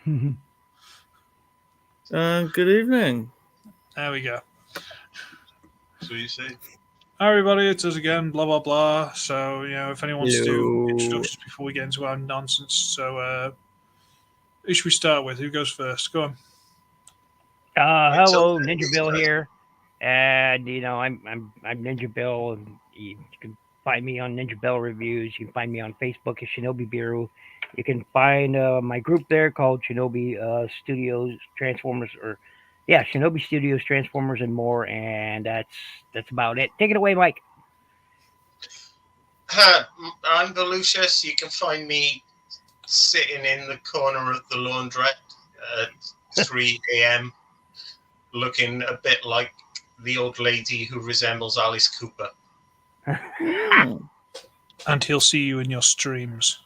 Good evening. There we go. So you say? Hi everybody, it's us again, blah blah blah. So, if anyone wants to do introductions before we get into our nonsense. So, who should we start with? Who goes first? Go on. Hello, NinjaBill here, and I'm NinjaBill, and you can find me on NinjaBill reviews. You can find me on Facebook at Shinobi Bureau. You can find my group there called Shinobi Studios Transformers, Shinobi Studios Transformers and more. And that's about it. Take it away, Mike. I'm Balucious. You can find me sitting in the corner of the laundrette at 3 a.m. looking a bit like the old lady who resembles Alice Cooper. And he'll see you in your streams.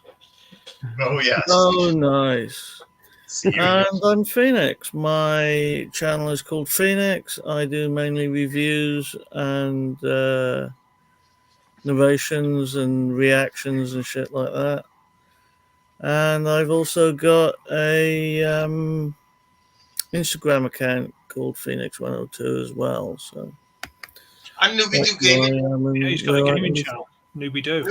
Oh, yes. Oh, nice. And I'm Feenix. My channel is called Feenix. I do mainly reviews and narrations and reactions and shit like that. And I've also got a Instagram account called Feenix102 as well. So. And Nooby Doo Gaming. Yeah, he's got a gaming channel. Nooby Doo.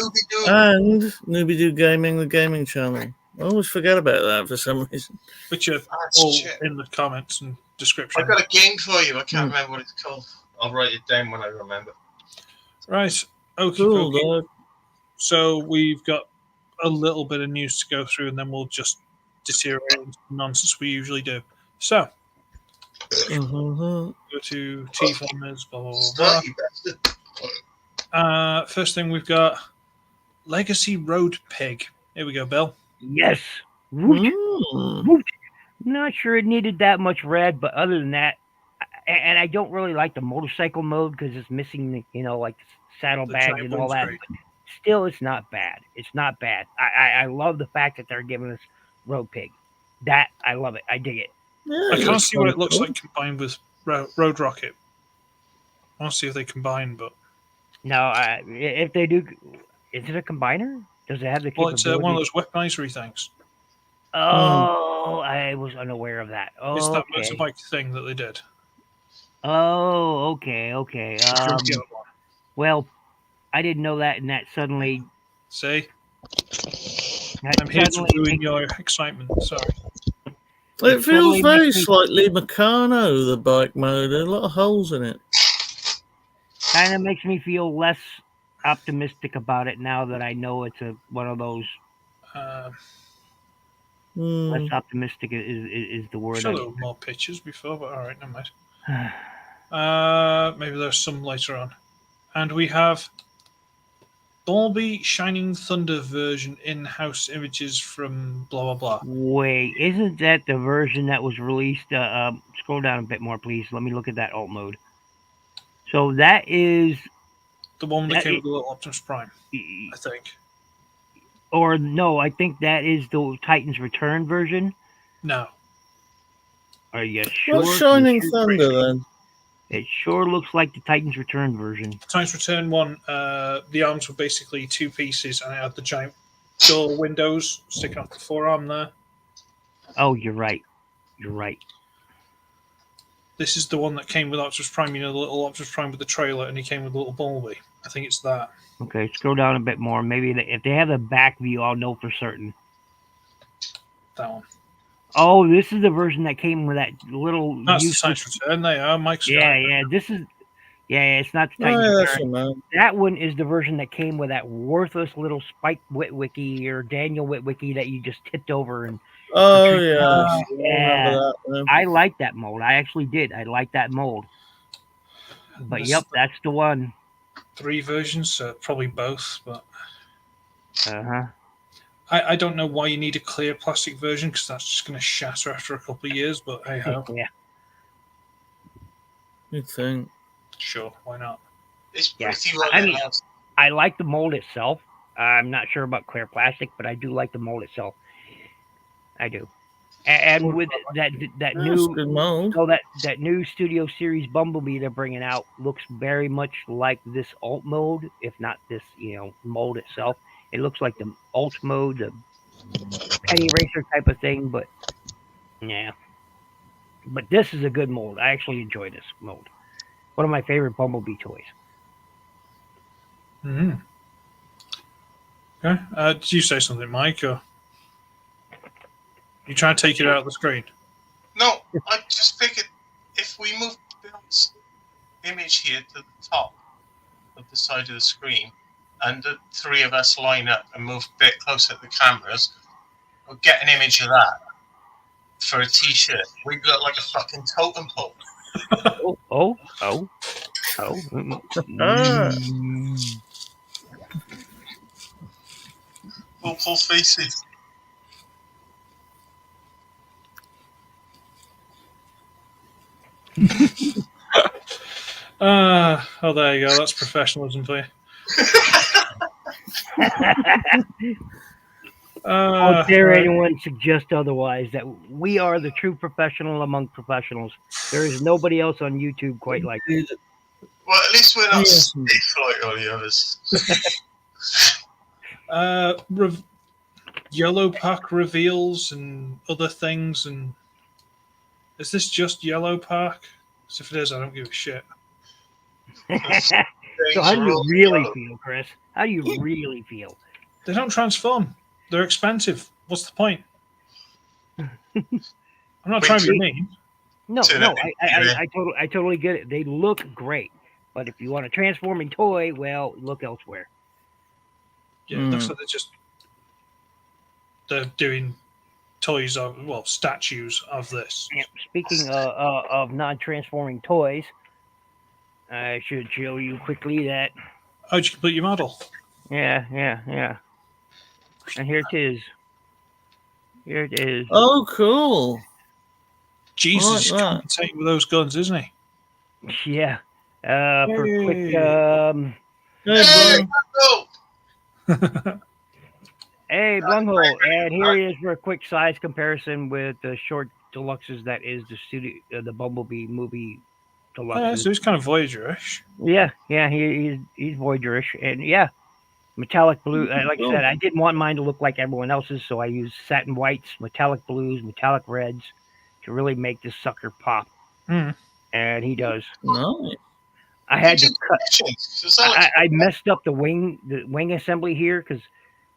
And Nooby Doo Gaming, the gaming channel. I always forget about that for some reason. Which are all in the comments and description. I've got a game for you. I can't remember what it's called. I'll write it down when I remember. Right. Okay. Cool, so we've got a little bit of news to go through, and then we'll just deteriorate into the nonsense we usually do. So, go to T-Formers, blah, blah, blah. First thing we've got Legacy Road Pig. Here we go, Bill. Yes. Woot. Not sure it needed that much red, but other than that, and I don't really like the motorcycle mode because it's missing, like saddlebags and all that. But still, it's not bad. It's not bad. I love the fact that they're giving us Road Pig. That, I love it. I dig it. Yeah, I can't see what it looks like combined with Road Rocket. I want to see if they combine, but... No, if they do... Is it a combiner? Does it have the capability? Well, it's one of those weaponizery things. Oh, I was unaware of that. Oh, it's that motorbike thing that they did. Oh, okay. Well, I didn't know that, and that suddenly... See? I'm here to ruin your excitement, sorry. It feels very slightly Meccano, the bike mode. There are a lot of holes in it. Kind of makes me feel less optimistic about it now that I know it's one of those. Less optimistic is the word. Should have more pictures before, but all right, never mind. Maybe there's some later on. And we have Dolby Shining Thunder version in-house images from blah blah blah. Wait, isn't that the version that was released? Scroll down a bit more, please. Let me look at that alt mode. So that is the one that came with the little Optimus Prime, I think. Or no, I think that is the Titans Return version. No. Are you sure? What's Shining Thunder then? It sure looks like the Titans Return version. Titans Return one, the arms were basically two pieces, and it had the giant door windows sticking off the forearm there. Oh, you're right. You're right. This is the one that came with Optimus Prime, the little Optimus Prime with the trailer, and he came with a little Bumblebee. I think it's that. Okay, scroll down a bit more. Maybe if they have the back view, I'll know for certain. That one. Oh, this is the version that came with that little... That's the Titans Return. They are. Mike's this is... Yeah, it's not the Titans Return. That one is the version that came with that worthless little Spike Witwicky or Daniel Witwicky that you just tipped over and... Oh, yeah. Yeah. I like that mold. I actually did. I like that mold. But yep, that's the one. 3 versions, probably both, but... Uh-huh. I don't know why you need a clear plastic version, because that's just going to shatter after a couple of years, but hey ho. Yeah. You'd think. Sure, why not? It's pretty well announced. I like the mold itself. I'm not sure about clear plastic, but I do like the mold itself. I do. And with that new mold. So that new Studio Series Bumblebee they're bringing out looks very much like this alt mode, if not this, mold itself. It looks like the alt mode, the Penny Racer type of thing, but Yeah. But this is a good mold. I actually enjoy this mold. One of my favorite Bumblebee toys. Mm-hmm. Okay. Did you say something, Mike? Or you trying to take it out of the screen? No, I just figured if we move Bill's image here to the top of the side of the screen, and the three of us line up and move a bit closer to the cameras, we'll get an image of that for a t-shirt. We look like a fucking totem pole. Oh. We'll pull faces. Oh, there you go. That's professionalism for you. How dare anyone suggest otherwise? That we are the true professional among professionals. There is nobody else on YouTube quite like us. Well, at least we're not stiff like all the others. Yellow Pack reveals and other things. And is this just Yellow Pack? Because if it is, I don't give a shit. So how do you really feel, Chris? How do you really feel? They don't transform. They're expensive. What's the point? I'm not trying to be mean. No, I totally get it. They look great, but if you want a transforming toy, well, look elsewhere. Yeah, looks like they're doing toys of statues of this. Speaking of non-transforming toys, I should show you quickly that. Oh, did you complete your model? Yeah. And here it is. Oh, cool. Jesus, he's compensating with those guns, isn't he? Yeah. For quick. Hey, Blunghole, and here he is for a quick size comparison with the short deluxes that is the Bumblebee movie deluxes. So he's kind of Voyager-ish. Yeah, he's Voyager-ish, and yeah, metallic blue. Like I said, I didn't want mine to look like everyone else's, so I used satin whites, metallic blues, metallic reds to really make this sucker pop. And he does. Nice. I had to cut. I messed up the wing assembly here because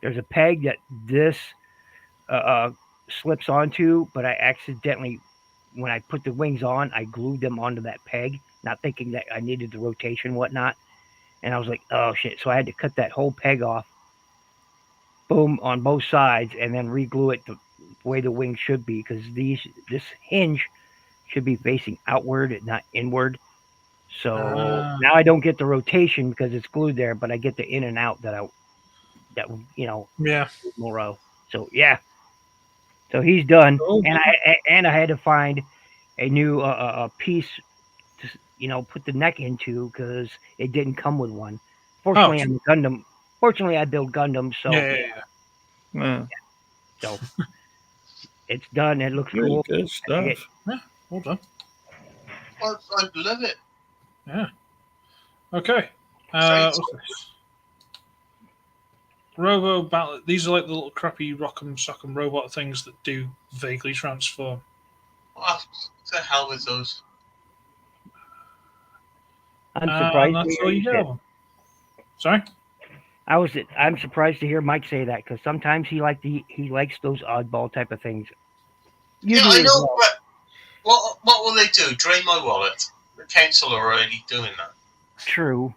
there's a peg that this slips onto, but I accidentally, when I put the wings on, I glued them onto that peg, not thinking that I needed the rotation and whatnot. And I was like, oh shit. So I had to cut that whole peg off, boom, on both sides, and then re-glue it the way the wing should be, because this hinge should be facing outward and not inward. So now I don't get the rotation because it's glued there, but I get the in and out that more. So yeah. So he's done, and I had to find a new piece to put the neck into because it didn't come with one. Fortunately, I'm a Gundam. Fortunately, I build Gundams, so Yeah. So it's done. It looks Really cool. good stuff. Yeah, well done. I love it. Yeah. Okay. What's this? Robo Battle. These are like the little crappy rock'em sock'em robot things that do vaguely transform. What the hell with those? I'm surprised. That's all you get. Sorry. I'm surprised to hear Mike say that because sometimes he likes those oddball type of things. Yeah, I know. But what will they do? Drain my wallet? The council are already doing that. True.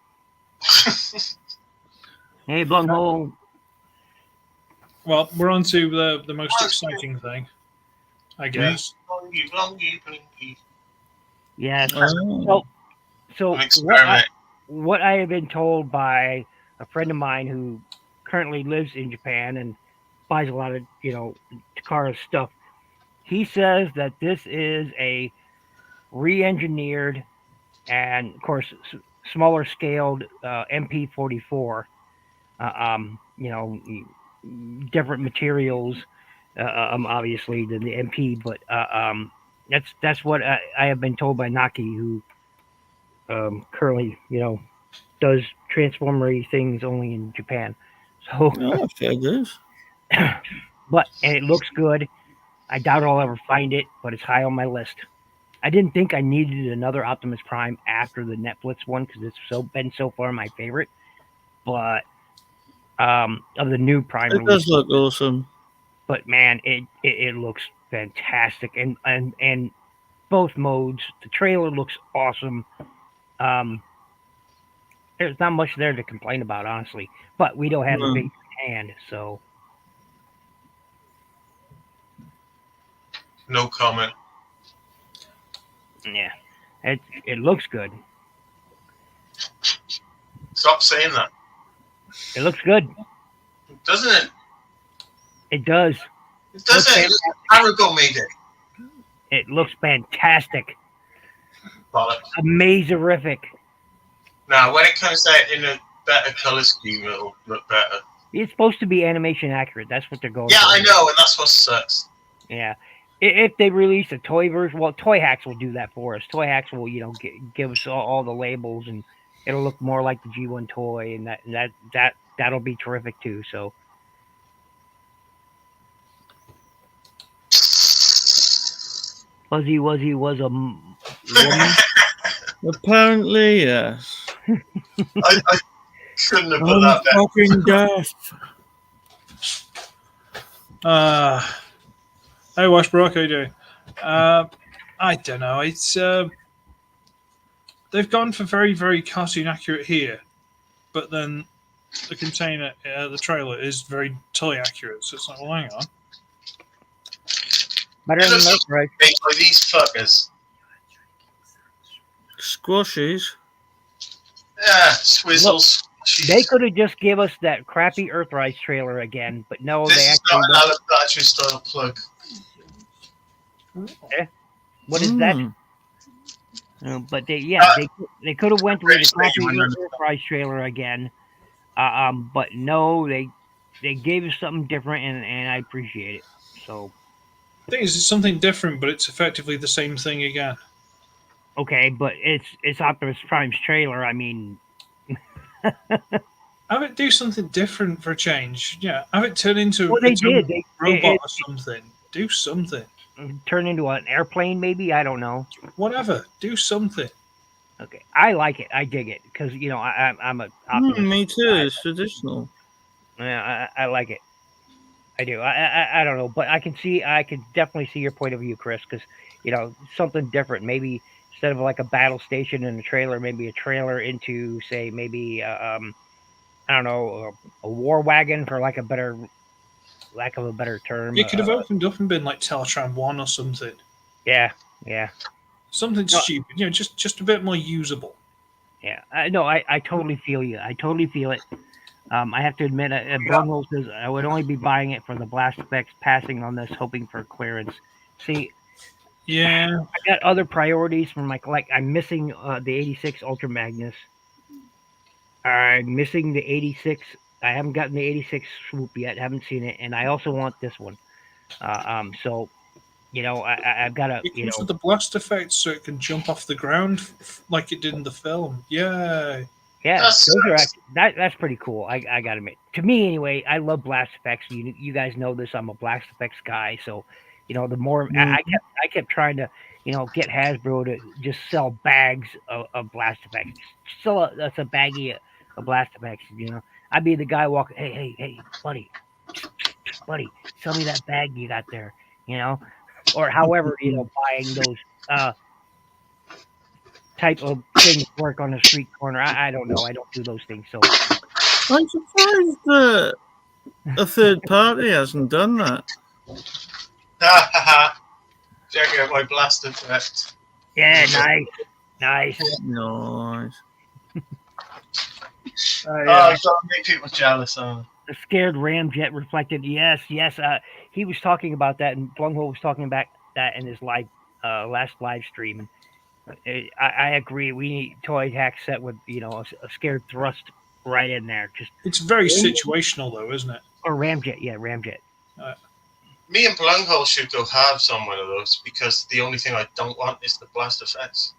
Hey, Blunghole. Well, we're on to the most exciting thing, I guess. Yeah. Oh. So what I have been told by a friend of mine who currently lives in Japan and buys a lot of Takara stuff, he says that this is a re-engineered and, of course, smaller scaled MP44. Different materials, obviously, than the MP, but that's what I have been told by Naki, who currently, does transformery things only in Japan. So, fair dues. and it looks good. I doubt I'll ever find it, but it's high on my list. I didn't think I needed another Optimus Prime after the Netflix one because it's been so far my favorite. But of the new Prime It release, does look awesome. but man, it looks fantastic, and both modes. The trailer looks awesome. There's not much there to complain about, honestly. But we don't have the big hand, so No comment. yeah, it looks good. Stop saying that. It looks good. Doesn't it? It does. It doesn't. Aragon made it. It looks fantastic. Bollocks. Amazerific. Now, when it comes out in a better color scheme, it'll look better. It's supposed to be animation accurate. That's what they're going Yeah, for. I know, and that's what sucks. Yeah. If they release a toy version, well, Toy Hacks will do that for us. Toy Hacks will, give us all the labels, and it'll look more like the G1 toy, and that'll be terrific too. So. Fuzzy Wuzzy was a woman. Apparently, yes. I couldn't have put that better. Fucking death. Hey, Washbrook, how you doing? I don't know. It's they've gone for very, very cartoon accurate here, but then the container, the trailer is very toy accurate. So it's like, well, hang on. Better than most, right? Made by these fuckers. Squashies. Yeah, swizzles. They could have just give us that crappy Earthrise trailer again, but no, This they is actually. not an Alan Battery style plug. What is that? But they could have went with the crappy Earthrise trailer again, but no, they gave us something different, and I appreciate it. So. The thing is, it's something different, but it's effectively the same thing again. Okay, but it's Optimus Prime's trailer. I mean, have it do something different for a change. Yeah, have it turn into well, they did. A robot or something. Do something. Turn into an airplane, maybe. I don't know. Whatever. Do something. Okay, I like it. I dig it because I'm a Optimus Me too. guy. It's traditional. Yeah, I like it. I do. I don't know, but I can definitely see your point of view, Chris, because something different. Maybe instead of like a battle station in a trailer, maybe a trailer into say maybe I don't know, a war wagon for lack of a better term. You could have opened up and been like Teletran 1 or something. Yeah. Something stupid, just a bit more usable. Yeah, I totally feel you. I totally feel it. I have to admit, Blumholt says I would only be buying it for the blast effects, passing on this, hoping for clearance. See, yeah, I got other priorities for my collect. I'm missing the 86 Ultra Magnus. I'm missing the 86. I haven't gotten the 86 Swoop yet. Haven't seen it, and I also want this one. So, I've got to. It comes with the blast effect, so it can jump off the ground like it did in the film. Yay! Yeah, that's pretty cool. I gotta admit, to me anyway, I love blast effects. You guys know this. I'm a blast effects guy. So, the more I kept trying to, get Hasbro to just sell bags of blast effects. That's a baggie of blast effects. I'd be the guy walking. Hey, buddy, sell me that bag you got there. Or however buying those type of things work on the street corner. I don't know. I don't do those things. So I'm surprised that a third party hasn't done that. Check out my blast effect. yeah, nice. I've got to make people jealous on. The scared Ramjet reflected. Yes. He was talking about that, and Blumholt was talking about that in his last live stream. And I agree. We need Toy Hack set with a scared thrust right in there. It's very situational, though, isn't it? Or Ramjet, yeah, Ramjet. Me and Blumholt should go halves on one of those because the only thing I don't want is the blast effects.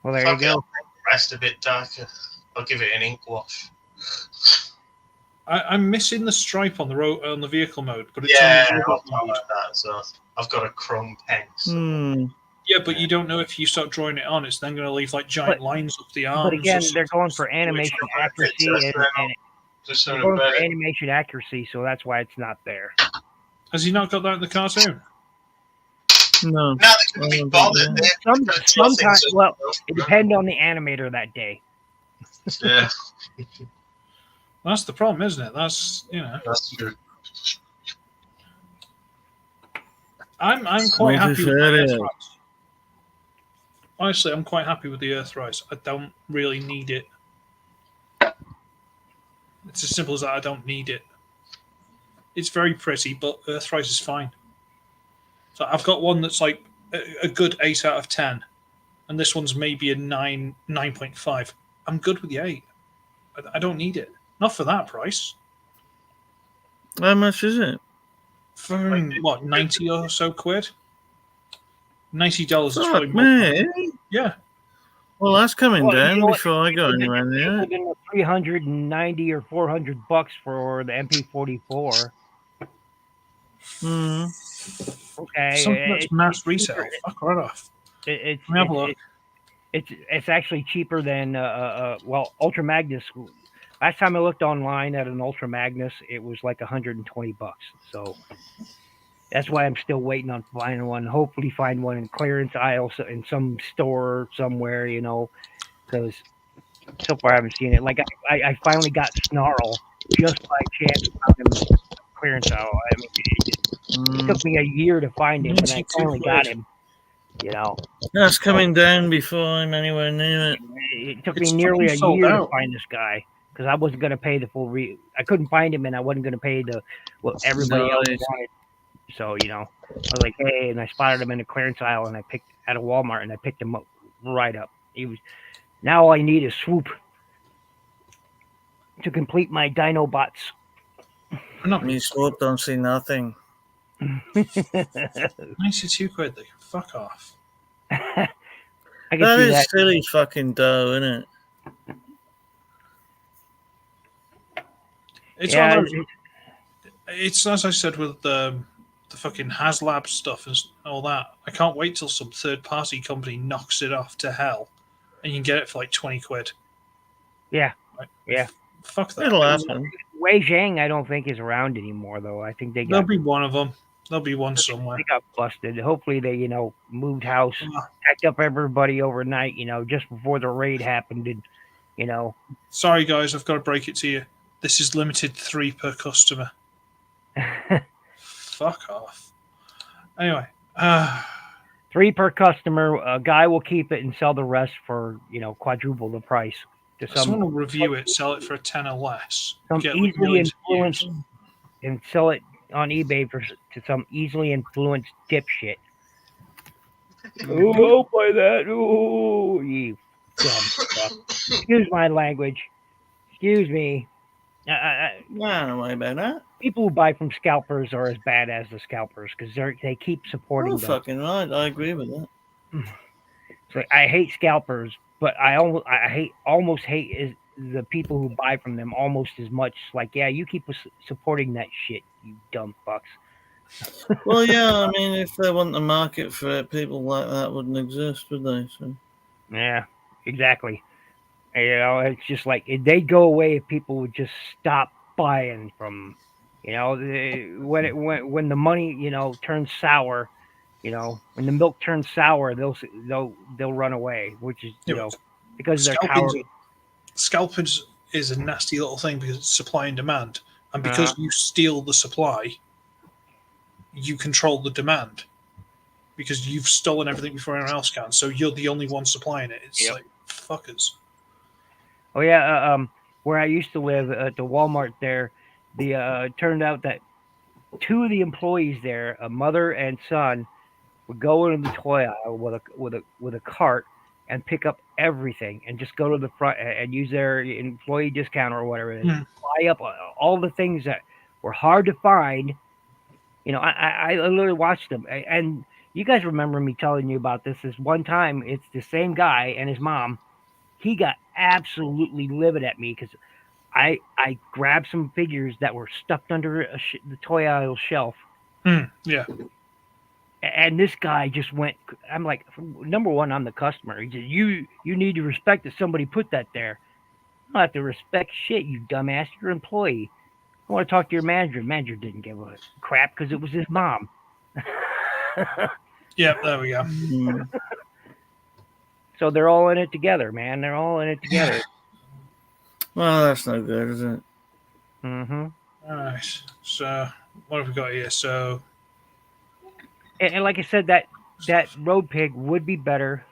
Well, there you go. I'll make the rest a bit darker. I'll give it an ink wash. I'm missing the stripe on the on the vehicle mode, but it's Yeah, on the I've robot got mode. that as well. I've got a chrome pen. So. Yeah, but you don't know if you start drawing it on, it's then going to leave like giant lines up the arms. But again, or they're going for something, animation which- accuracy, and Just they're on a going for bed. animation accuracy, so that's why it's not there. Has he not got that in the cartoon? No. No, they couldn't be bothered. Sometimes, well, it depends on the animator that day. Yeah, That's the problem, isn't it? That's that's true. I'm quite Maybe happy with my fair, yeah. Earthrise. Honestly, I'm quite happy with the Earthrise. I don't really need it. It's as simple as that. I don't need it. It's very pretty, but Earthrise is fine. So I've got one that's like a good 8 out of 10, and this one's maybe a 9.5. I'm good with the 8. I don't need it. Not for that price. How much is it? For what, 90 or so quid? $90 is Fuck probably more. me. Yeah. Well, that's coming Well, down you know what? before I go anywhere near it. 390 or $400 for the MP44. Okay, Something that's mass resale. Fuck right off. It's Let me have a look. it's actually cheaper than well, Ultra Magnus. Last time I looked online at an Ultra Magnus, it was like $120. So that's why I'm still waiting on finding one. Hopefully, find one in clearance aisle in some store somewhere, you know, because so far I haven't seen it. Like I finally got Snarl just by chance found him in clearance aisle. I mean, it took me a year to find him, and I finally got him. You know, That's coming down before I'm anywhere near it. it took It's me nearly a fucking sold year to out. find this guy because I wasn't going to pay the full. I couldn't find him, and I wasn't going to pay what everybody else Nice. wanted. So you know, I was like, hey, and I spotted him in the clearance aisle, and I picked at a Walmart, and I picked him up right up. He was. Now all I need is swoop to complete my Dinobots. Me swoop don't see nothing. 92 quid. They can fuck off. I can That see is that. silly fucking dough, isn't it? It's Yeah, one of those- it's as I said with the fucking HasLab stuff and all that. I can't wait till some third party company knocks it off to hell, and you can get it for like 20 quid. Yeah. Like, Yeah. Fuck that. It'll happen. Wei Zhang, I don't think is around anymore, though. I think they There'll got be one of them. There'll be one somewhere. they got busted. Hopefully, they moved house, Yeah. packed up everybody overnight. Just before the raid happened, and Sorry, guys, I've got to break it to you. This is limited 3 per customer. Fuck off. Anyway, 3 per customer. A guy will keep it and sell the rest for quadruple the price to someone will some review it, sell it for a 10 or less. some Get easily millions of influenced views. and sell it on eBay to some easily influenced dipshit. Oh, I'll buy that. Oh, you dumb fuck. Excuse my language. Excuse me. Nah, don't worry about that. People who buy from scalpers are as bad as the scalpers because they keep supporting You're them. fucking right. I agree with that. So I hate scalpers, but I almost hate is the people who buy from them almost as much. Like, yeah, you keep supporting that shit, you dumb fucks. Well, yeah, I mean, if there wasn't a market for it, people like that wouldn't exist, would they? So, Yeah, exactly. It's just like they'd go away if people would just stop buying from, when the money turns sour, when the milk turns sour, they'll run away, which is because they're cowards. Scalping is a nasty little thing because it's supply and demand, and because you steal the supply, you control the demand because you've stolen everything before anyone else can. So you're the only one supplying it. It's like fuckers. Oh yeah, where I used to live at the Walmart there, turned out that 2 of the employees there, a mother and son, would go into the toy aisle with a cart and pick up everything and just go to the front and use their employee discount or whatever it is, buy up all the things that were hard to find. I literally watched them, and you guys remember me telling you about this one time. It's the same guy and his mom. He got absolutely livid at me because I grabbed some figures that were stuffed under the toy aisle shelf, Yeah. and this guy just went. I'm like, number one, I'm the customer. He said, you need to respect that somebody put that there. I don't have to respect shit, you dumbass. You're an employee. I want to talk to your manager. Manager didn't give a crap because it was his mom. Yep, there we go. So they're all in it together, man. They're all in it together. Well, that's no good, is it? Mm-hmm. All right. So what have we got here? So And like I said, that road pig would be better.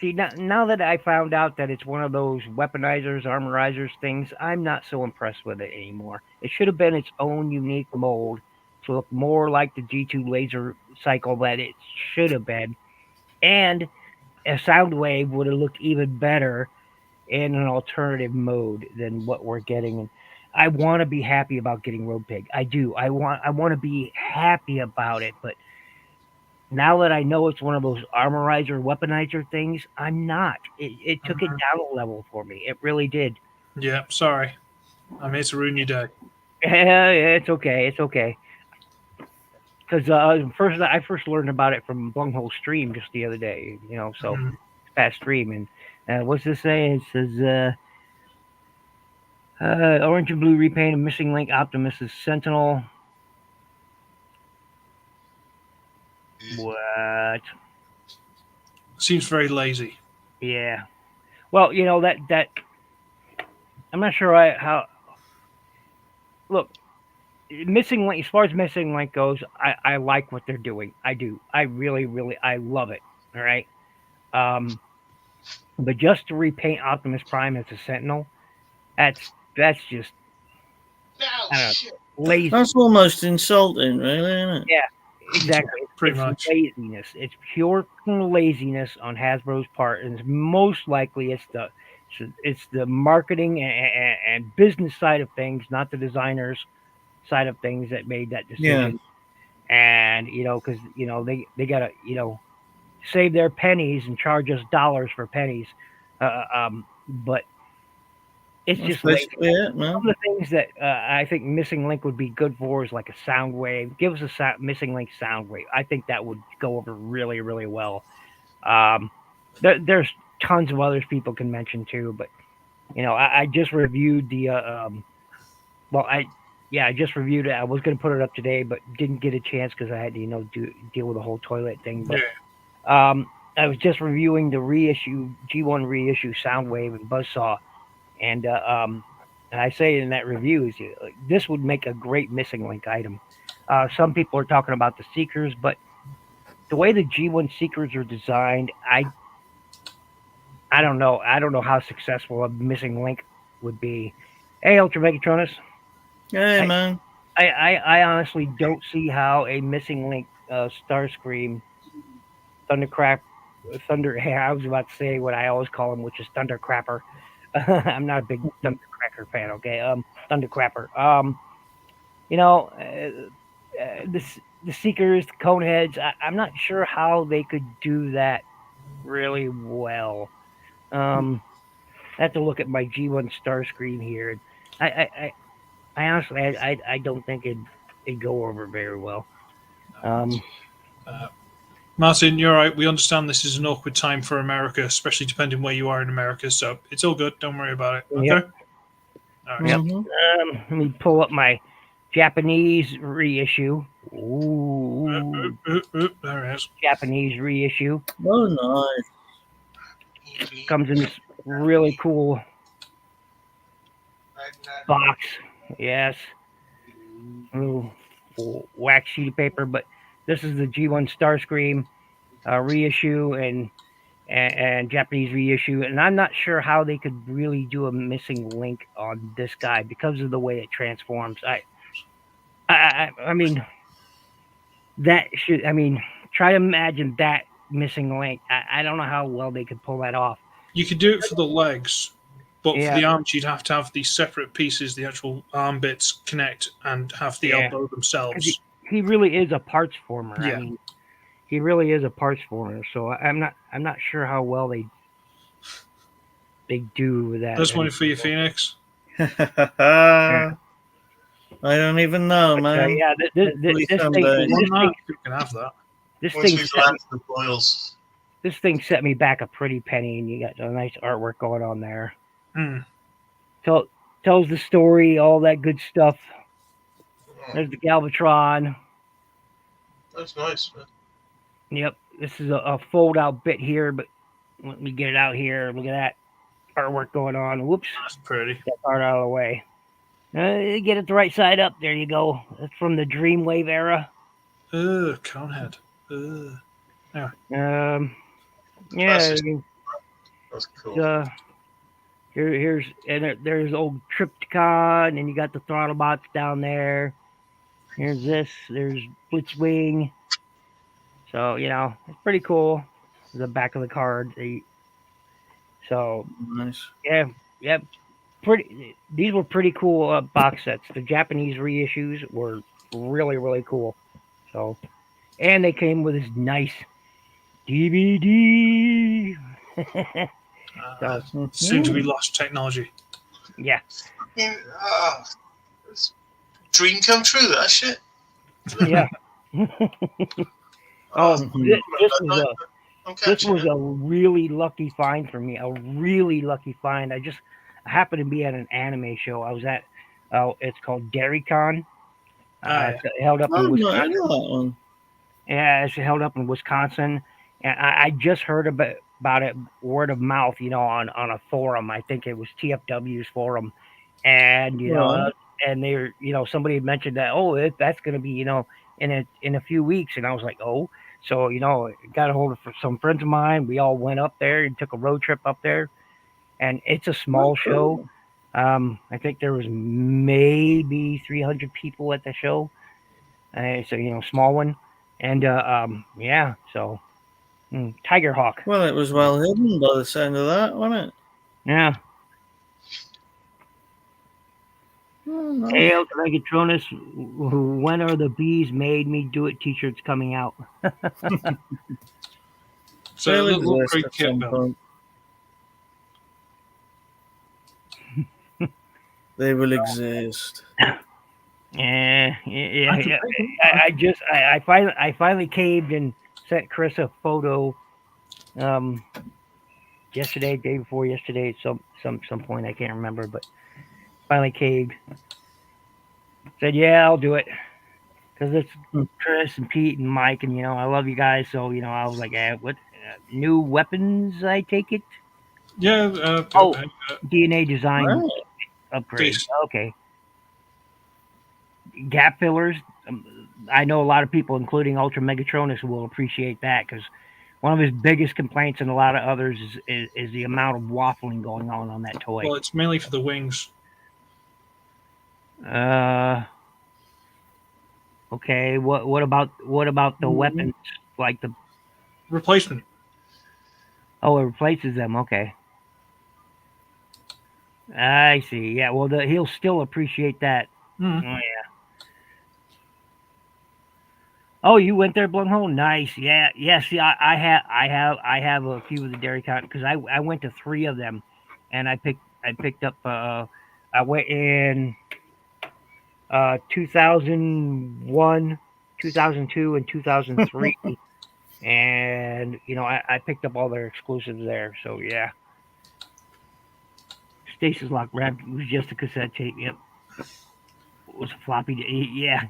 See, now that I found out that it's one of those weaponizers, armorizers things, I'm not so impressed with it anymore. It should have been its own unique mold to look more like the G2 laser cycle that it should have been. And a sound wave would have looked even better in an alternative mode than what we're getting. And I want to be happy about getting Road Pig. I do. I want to be happy about it, but now that I know it's one of those armorizer, weaponizer things, I'm not. It took it down a level for me. It really did. yeah, sorry. I'm here to ruin your day. Yeah, it's okay. It's okay. Because I first learned about it from Bunghole Stream just the other day. So past stream, and what's this say? It says orange and blue repaint of Missing Link Optimus is Sentinel. What? Seems very lazy. Yeah. Well, that I'm not sure how. Look, Missing Link. As far as Missing Link goes, I like what they're doing. I do. I really, really, I love it. All right. But just to repaint Optimus Prime as a Sentinel, that's just lazy. That's almost insulting, really, isn't it? Yeah, exactly. Pretty it's much. Laziness. It's pure laziness on Hasbro's part, and most likely it's the marketing and business side of things, not the designers side of things that made that decision. Yeah. And because they gotta save their pennies and charge us dollars for pennies, but it's That's just lazy. it, man. Some of the things that I think Missing Link would be good for is like a sound wave. Give us a Missing Link sound wave. I think that would go over really, really well. There's tons of others people can mention too, but I just reviewed the I just reviewed it. I was going to put it up today, but didn't get a chance because I had to deal with the whole toilet thing. But I was just reviewing the G1 reissue Soundwave and Buzzsaw. And I say in that review, this would make a great Missing Link item. Some people are talking about the Seekers, but the way the G1 Seekers are designed, I don't know. I don't know how successful a Missing Link would be. Hey, Ultra Megatronus. Hey, man. I honestly don't see how a Missing Link Starscream Thundercrap I was about to say what I always call him, which is Thundercrapper. I'm not a big Thundercracker fan, okay? Thundercrapper. The Seekers, the Coneheads, I'm not sure how they could do that really well. I have to look at my G1 Starscream here. I honestly, I don't think it'd go over very well. Martin, you're right. We understand this is an awkward time for America, especially depending where you are in America. So it's all good. Don't worry about it. Okay. Yep. All right. Yep. Let me pull up my Japanese reissue. Ooh. There it is. Japanese reissue. Oh, nice. Comes in this really cool box. Yes. Little wax sheet of paper, but this is the G1 Starscream reissue and Japanese reissue, and I'm not sure how they could really do a Missing Link on this guy because of the way it transforms. I mean, try to imagine that Missing Link. I don't know how well they could pull that off. You could do it for the legs, but for the arms, you'd have to have these separate pieces, the actual arm bits connect and have the elbow themselves. He really is a parts former. Yeah. I mean, he really is a parts former. So I'm not sure how well they do with that. There's one for you, Feenix. I don't even know, man. Yeah, Hopefully this someday. You can have that. this Once thing we've set me, landed the boils. this thing set me back a pretty penny, and you got a nice artwork going on there. Hmm. Tells the story, all that good stuff. There's the Galvatron. That's nice, man. Yep, this is a fold out bit here, but let me get it out here. Look at that artwork going on. Whoops, That's pretty. that part out of the way. Get it the right side up. There you go. That's from the Dreamwave era. Conehead. Yeah, That's cool. here's there's old Tripticon, and you got the Throttlebots down there. Here's this. There's Blitzwing. So it's pretty cool. The back of the card. So Nice. yeah, pretty. These were pretty cool box sets. The Japanese reissues were really, really cool. So, and they came with this nice DVD. So, Soon to be lost technology. yeah. Dream come true, that shit. Yeah. Oh, I'm this catching was it. a really lucky find for me. A really lucky find. I happened to be at an anime show. I was at, it's called DairyCon. It's held up in I'm not Wisconsin. into that one. Yeah, it's held up in Wisconsin, and I just heard about it word of mouth. On a forum. I think it was TFW's forum, and Right. and they were, somebody had mentioned that that's going to be in a few weeks, and I was like, oh. So, got a hold of some friends of mine. We all went up there and took a road trip up there. And it's a small show. I think there was maybe 300 people at the show. So, small one. And, yeah, so Tiger Hawk. Well, it was well hidden by the sound of that, wasn't it? Yeah. Oh, nice. Hey, Megatronus, when are the bees made me do it t-shirts coming out? So They'll a little exist great at kit some build. point. They will exist. Yeah. I finally caved and sent Chris a photo. Yesterday, day before yesterday, at some point I can't remember, but finally caved. Said, yeah, I'll do it, because it's Chris and Pete and Mike, and I love you guys. So I was like, what new weapons? I take it. Yeah. DNA design Right. upgrade. Decent. Okay. Gap fillers. I know a lot of people, including Ultra Megatronus, will appreciate that, because one of his biggest complaints, and a lot of others, is the amount of waffling going on that toy. Well, it's mainly for the wings. Okay. What about the weapons, like the Replacement. Oh, it replaces them. Okay. I see. Yeah. Well, he'll still appreciate that. Mm. Oh, yeah. Oh, you went there, Blumhole? Nice. Yeah. Yeah. See, I have a few of the Dairy Con, because I went to 3 of them, and I picked up. I went in 2001, 2002, and 2003. And I picked up all their exclusives there. So yeah. Stasis Lock Rap was just a cassette tape. Yep. It was a floppy. Yeah.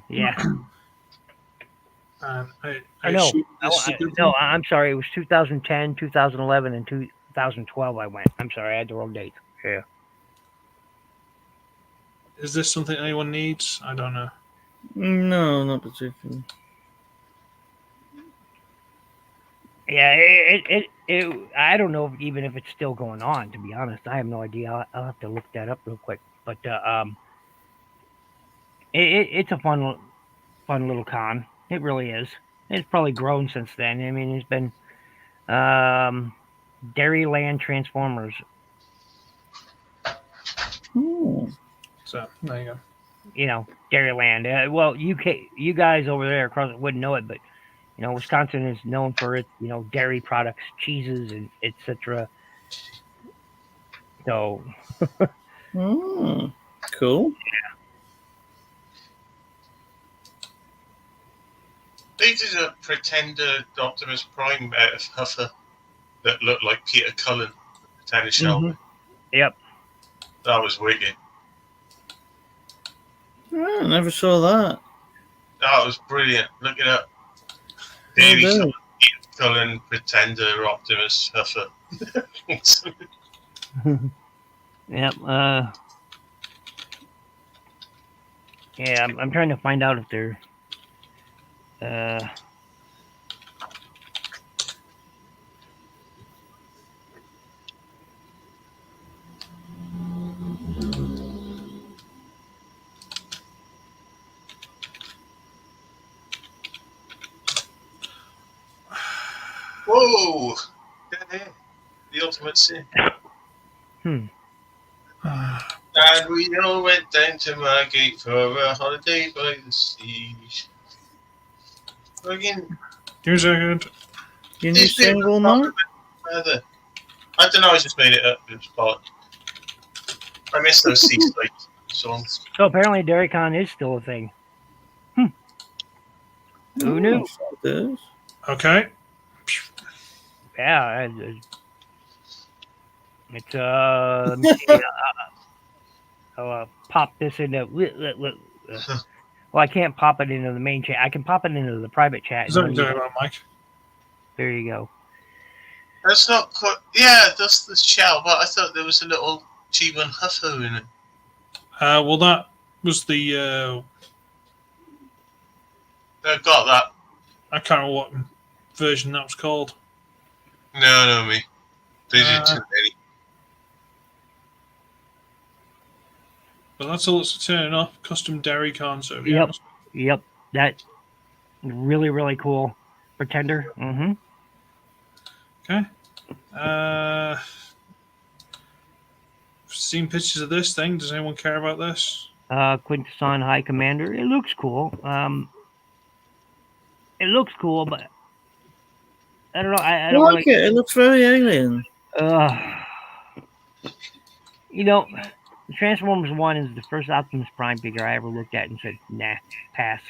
I know. No, I'm sorry. It was 2010, 2011, and 2012. I went. I'm sorry. I had the wrong date. Yeah. Is this something anyone needs? I don't know. No, not particularly. Yeah. I don't know even if it's still going on. To be honest, I have no idea. I'll have to look that up real quick. But it's a fun little con. It really is. It's probably grown since then. I mean, it's been Dairyland Transformers. So there you go. Dairyland. Well, you guys over there across wouldn't know it, but Wisconsin is known for its dairy products, cheeses, and etc. So Cool. They did a pretender Optimus Prime out of Huffer that looked like Peter Cullen, Pretender Shelby. Yep. That was wicked. I never saw that. That was brilliant. Look it up. Will Davey do. Cullen, Pretender, Optimus, Huffer. Yep. Yeah, I'm trying to find out if they're. Whoa! The ultimate sin. Hmm. And we all went down to Margate for a holiday by the sea. Again, Give me a second. Can you sing all night? I don't know, I just made it up. It was fun. I miss those seaside songs. So apparently, Derrycon is still a thing. Who knew? It is. Okay. Yeah. It's let me see. I'll pop this into. Well, I can't pop it into the main chat. I can pop it into the private chat. Is that what you're talking about, Mike? There you go. That's not quite. Yeah, that's the shell, but I thought there was a little G1 Huffer in it. Well, that was the. I got that. I can't remember what version that was called. No, me. They did too many. But that's all it's turning off. Custom Derrycon. So Yep. That really, really cool. Pretender. Mm-hmm. Okay. Seen pictures of this thing. Does anyone care about this? Quintesson High Commander. It looks cool. It looks cool, but I don't know. I don't like it. It looks very alien. You know, Transformers 1 is the first Optimus Prime figure I ever looked at and said, nah, pass.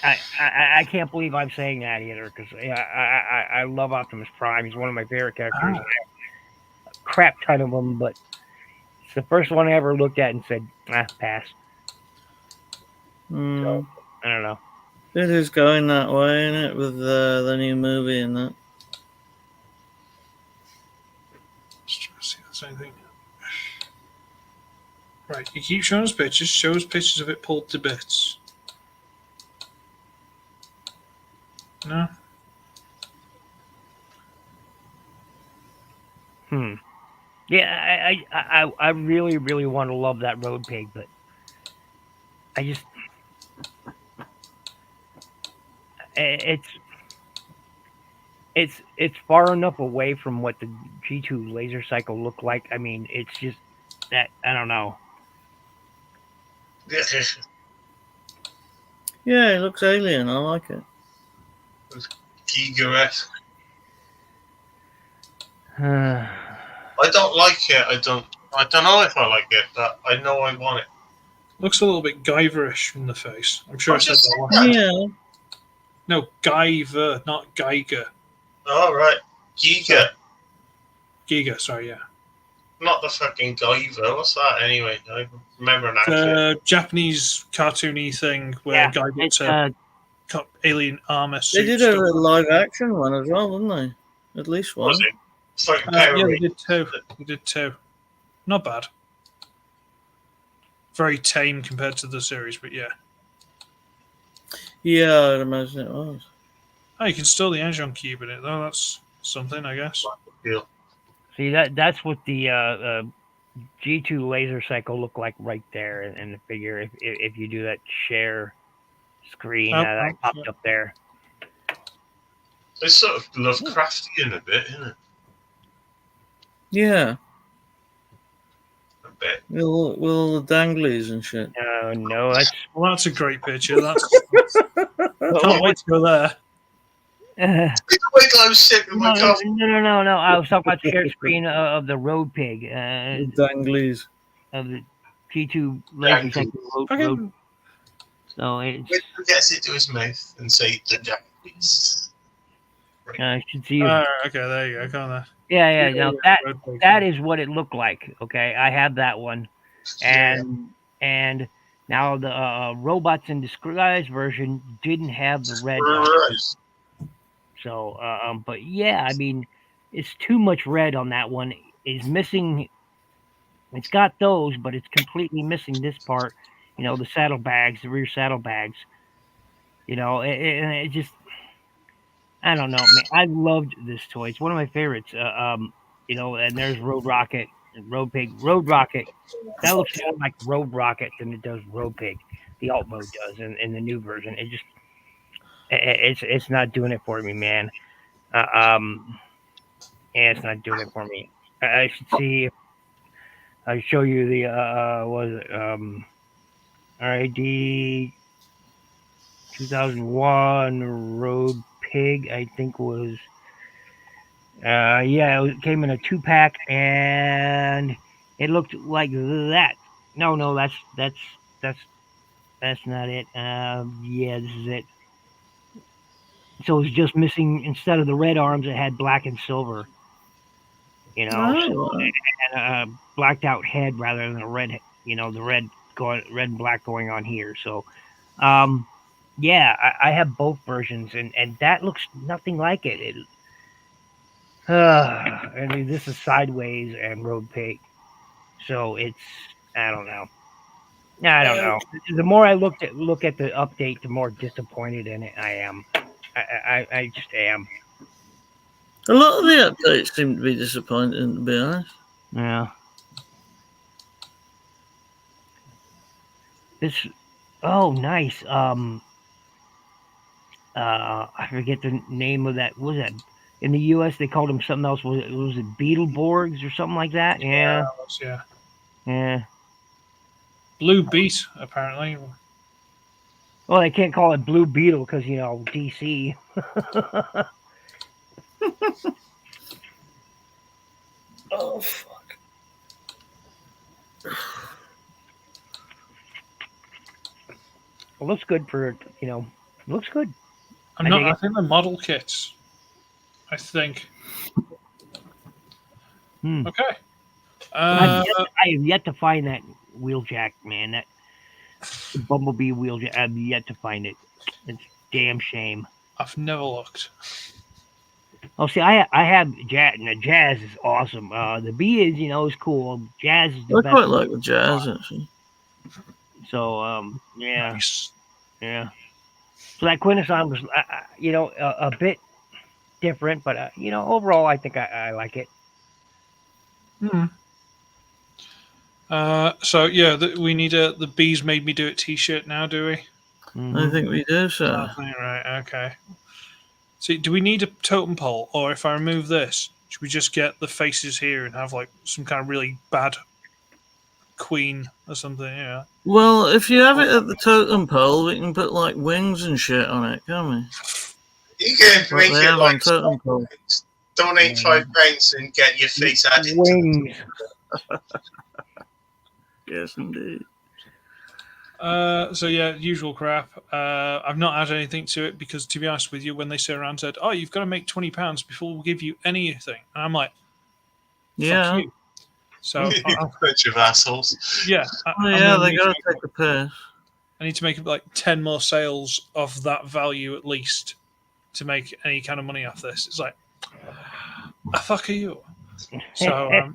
I can't believe I'm saying that either, because I love Optimus Prime. He's one of my favorite characters. A crap ton of them, but it's the first one I ever looked at and said, pass. So, I don't know. It is going that way, isn't it, with the new movie and that. Let's try to see if there's anything. Right, you keep showing us pictures. Show us pictures of it pulled to bits. No? Yeah, I really, really want to love that road pig, but I just it's far enough away from what the G2 laser cycle looked like. I mean, it's just that I don't know. Yeah, it looks alien. I like it. Giga-esque. I don't like it. I don't know if I like it, but I know I want it. Looks a little bit Guyverish from the face. I'm sure I said that once. Yeah. No, Guyver, not Geiger. Oh, right. Giga. Giga, sorry, yeah. Not the fucking Guyver. What's that anyway? I remember an outfit. The Japanese cartoony thing where Guy gets a alien armor suit. They did a live action one as well, didn't they? At least one. Was it? Yeah, they did two. They did two. Not bad. Very tame compared to the series, but yeah. Yeah, I'd imagine it was. Oh, you can store the engine cube in it, though. That's something, I guess. See, that's what the G2 laser cycle looked like right there in the figure. If you do that share screen that popped up there. It's sort of Lovecraftian a bit, isn't it? Yeah. A bit. With all the danglies and shit. No, that's a great picture. Can't wait to go there. Wait till I was sipping my coffee. No. I was talking about the share screen of the Road Pig, Danglies. of the P2 laser Danglies. road. So it's. Wait till he gets it to his mouth and say the Danglies. I should see. Okay, there you go. Go on there. Yeah. No, Road Pig. that is what it looked like. Okay, I have that one, and now the Robots in Disguise version didn't have the red. Right. So, but yeah, I mean, it's too much red on that one. It's missing. It's got those, but it's completely missing this part. You know, the saddlebags, the rear saddlebags. You know, it just. I don't know, man. I loved this toy. It's one of my favorites. You know, and there's Road Rocket, and Road Pig, Road Rocket. That looks more like Road Rocket than it does Road Pig. The alt mode does in the new version. It just, it's not doing it for me, man. Yeah, it's not doing it for me. I should see. I show you the was it RID 2001 Road Pig. I think was. Yeah, it came in a 2-pack, and it looked like that. No, that's not it. Yeah, this is it. So it's just missing, instead of the red arms, it had black and silver. You know, and a blacked out head rather than a red. You know, the red and black going on here. So, yeah, I have both versions, and that looks nothing like it. I mean, this is Sideways and Road Pig, so it's, I don't know. The more I look at the update, the more disappointed in it I am. I just am. A lot of the updates seem to be disappointing, to be honest. Yeah. This. Oh, nice. I forget the name of that. What was that? In the U.S., they called them something else. Was it Beetleborgs or something like that? Yeah. Yeah. Blue Beat, apparently. Well, they can't call it Blue Beetle because, you know, DC. Oh, fuck. It looks good for, you know, looks good. I think the model kits. I think. Okay. I have yet to find that wheeljack, man. That Bumblebee wheeljack. I've yet to find it. It's a damn shame. I've never looked. Oh, see, I have Jazz, and the Jazz is awesome. The B is, you know, is cool. Jazz is the I best. quite like the Jazz, actually. So, yeah. Nice. Yeah. So that Quintesson was, you know, a bit different, but, you know, overall, I think I like it. So, yeah, we need the Bees Made Me Do It t-shirt now, do we? Mm-hmm. I think we do, sir. Right, okay. See, do we need a totem pole, or if I remove this, should we just get the faces here and have like some kind of really bad queen or something? Yeah. Well, if you have it at the totem pole, we can put like wings and shit on it, can't we? You can make They it have like on totem pole. donate £5 and get your face added to Wings. Yes, indeed. So yeah, usual crap. I've not added anything to it because, to be honest with you, when they sit around and said, "Oh, you've got to make £20 before we'll give you anything," and I'm like, Yeah. "Fuck you." So bunch of assholes. yeah, They got to take a piss. I need to make like 10 more sales of that value at least to make any kind of money off this. It's like, the fuck are you? So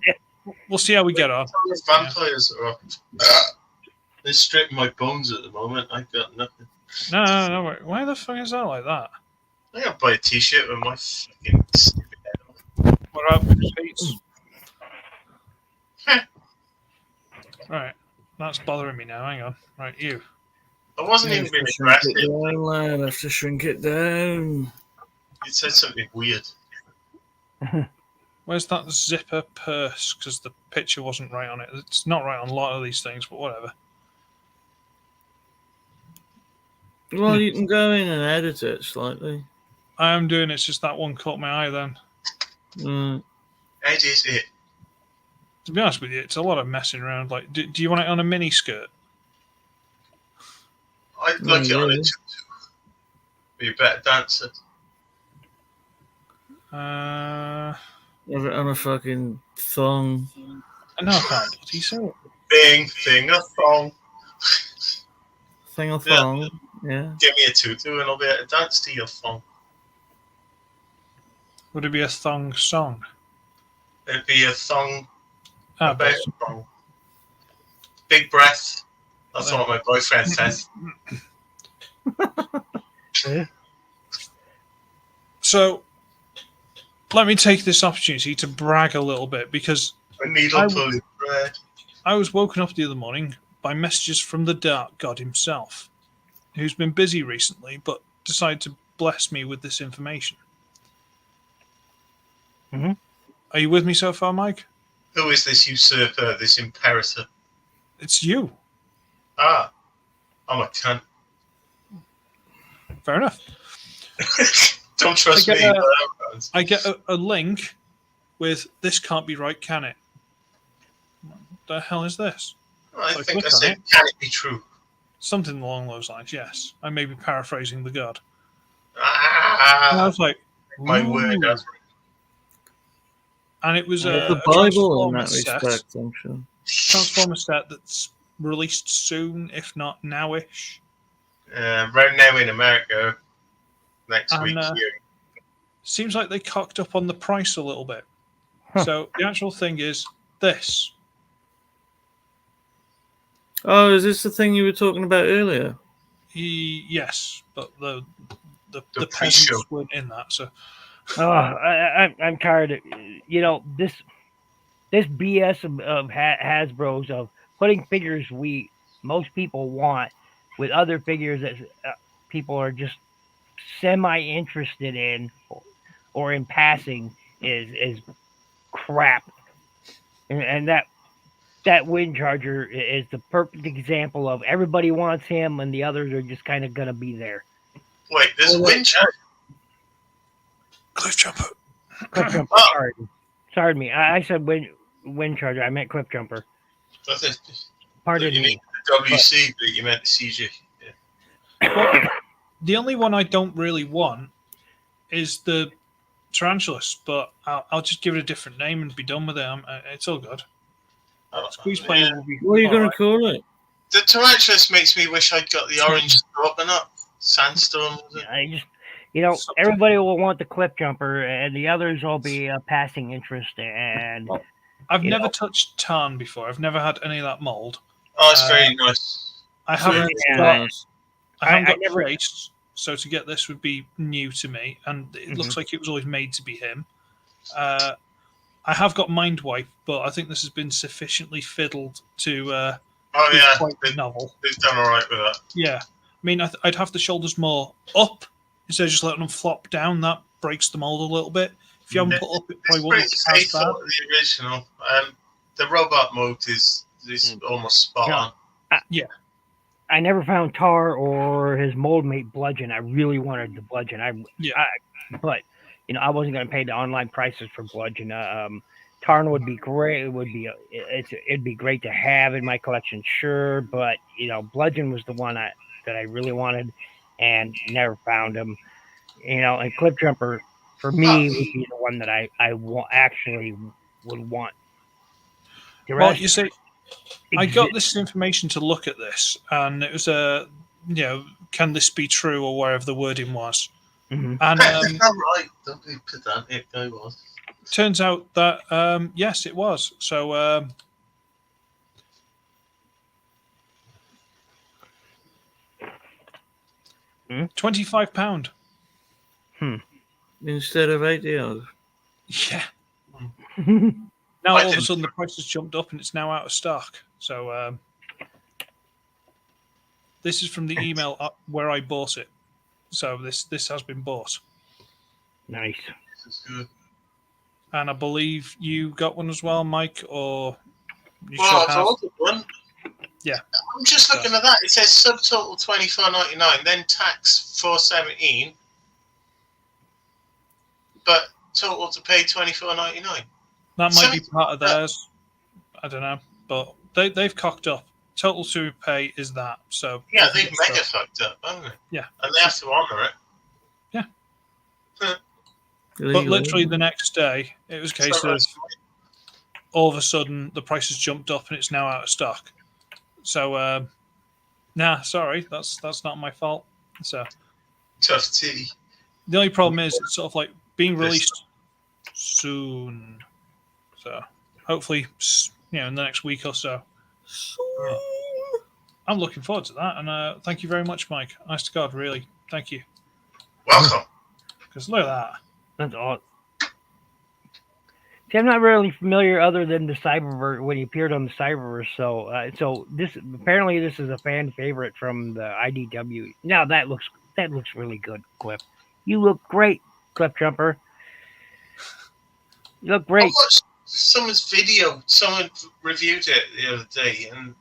we'll see how we get on. Vampires are up. They're stripping my bones at the moment. I've got nothing. No. Wait. Why the fuck is that like that? I gotta buy a t-shirt with my fucking stupid head on. What up, Pete's? Right, that's bothering me now. Hang on. Right, you. I wasn't even being Shrink aggressive. it down, lad. I have to shrink it down. You said something weird. Where's that zipper purse? Because the picture wasn't right on it. It's not right on a lot of these things, but whatever. Well, you can go in and edit it slightly. I am doing it. It's just that one caught my eye then. How is it? To be honest with you, it's a lot of messing around. Like, do you want it on a mini skirt? I'd like it on a tutu. Be a better dancer. Uh, Have it on a fucking thong. no, I can't. What do you say? Thing-a-thong. Thing or thong. Yeah. Give me a tutu and I'll be able to dance to your thong. Would it be a thong song? It'd be a thong Ah, about a thong. Big breath. That's what my boyfriend says. So, let me take this opportunity to brag a little bit because A needle pulling bread. I was woken up the other morning by messages from the Dark God himself, who's been busy recently but decided to bless me with this information. Mm-hmm. Are you with me so far, Mike? Who is this usurper, this imperator? It's you. Ah, I'm a cunt. Fair enough. Don't trust I me. get but I get a link with "This can't be right, can it?" What the hell is this? I So I think I click on said, it. can it be true? Something along those lines, yes. I may be paraphrasing the god. And I Ah, was like, my word. "Ooh." That's And it was There's a the Bible in Transformer that set. respect, I'm sure. Transformer set that's released soon, if not nowish. right now in America. Next And, week here. Seems like they cocked up on the price a little bit. Huh. So the actual thing is this. Oh, is this the thing you were talking about earlier? Yes, but the The peasants pre-show. weren't in that. So I'm tired of this BS of Hasbro's of putting figures most people want with other figures that people are just semi-interested in or in passing is crap, and that wind charger is the perfect example of everybody wants him and the others are just kind of gonna be there. Wait, there's wind charger. Cliff Jumper. Cliff jumper. Sorry me. I said wind charger. I meant cliff jumper. Pardon You me. need the WC, but you meant the CG. Yeah. Well, the only one I don't really want is the Tarantulas, but I'll just give it a different name and be done with it. It's all good. Squeeze play will be. What are you going alright. to call it? The Tarantulas makes me wish I'd got the orange dropping up. Sandstorm, was it? I just, everybody will want the cliff jumper, and the others will be a passing interest. And I've never touched Tarn before. I've never had any of that mold. Oh, it's very nice. I haven't Yeah. got never- place, so to get this would be new to me, and it looks like it was always made to be him. I have got Mind Wipe, but I think this has been sufficiently fiddled to be quite novel. They've done all right with that. Yeah, I mean, I'd have the shoulders more up instead of just letting them flop down. That breaks the mold a little bit. If you haven't put up, it It's probably pretty wouldn't look as faithful bad. to the original. The robot mode is almost spot on. I never found Tar or his mold mate Bludgeon. I really wanted the Bludgeon. But I wasn't going to pay the online prices for Bludgeon. Tarn would be great. It'd be great to have in my collection, sure. But Bludgeon was the one that I really wanted, and never found him. And Cliff Jumper for me would be the one that I actually would want. Well, you see, I got this information to look at this, and it was can this be true or wherever the wording was. Mhm. And All right, don't be pedantic. I was. turns out that yes, it was. So £25. Instead of 80 hours. Yeah. Now all of a sudden the price has jumped up and it's now out of stock. So this is from the email where I bought it. So this has been bought. Nice. This is good. And I believe you got one as well, Mike, or you Well, should I've have. ordered one. Yeah. I'm just looking at that. It says subtotal $24.99, then tax $4.17. but total to pay $24.99. That might be part of that- theirs. I don't know, but they've cocked up. Total to pay is that. So Yeah, they they've can get mega stuff. fucked up, haven't they? Yeah. And they have to honour it. But literally the next day, it was a case of all of a sudden the prices jumped up and it's now out of stock. So, sorry, that's not my fault. So Tough tea. the only problem is it's sort of like being released soon. So hopefully, in the next week or so. I'm looking forward to that, and thank you very much, Mike. Honest to God, really, thank you. Welcome. Because look at that. That's awesome. See, I'm not really familiar other than the Cyberverse when he appeared on the Cyberverse. So this apparently this is a fan favorite from the IDW. Now that looks really good, Cliff. You look great, Cliff Jumper. You look I great. watched someone's video. Someone reviewed it the other day, and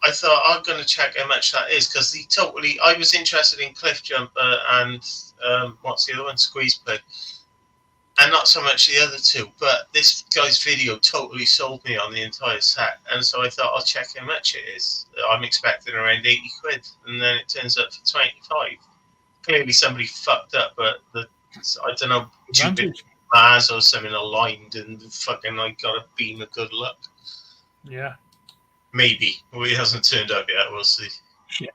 I thought I'm going to check how much that is because I was interested in Cliff Jumper and what's the other one, Squeeze Play, and not so much the other two. But this guy's video totally sold me on the entire set, and so I thought I'll check how much it is. I'm expecting around 80 quid, and then it turns up for 25. Clearly somebody fucked up, but I don't know, stupid Mars or something aligned, and fucking I got a beam of good luck. Yeah. Maybe. Well, it hasn't turned up yet. We'll see. Yeah.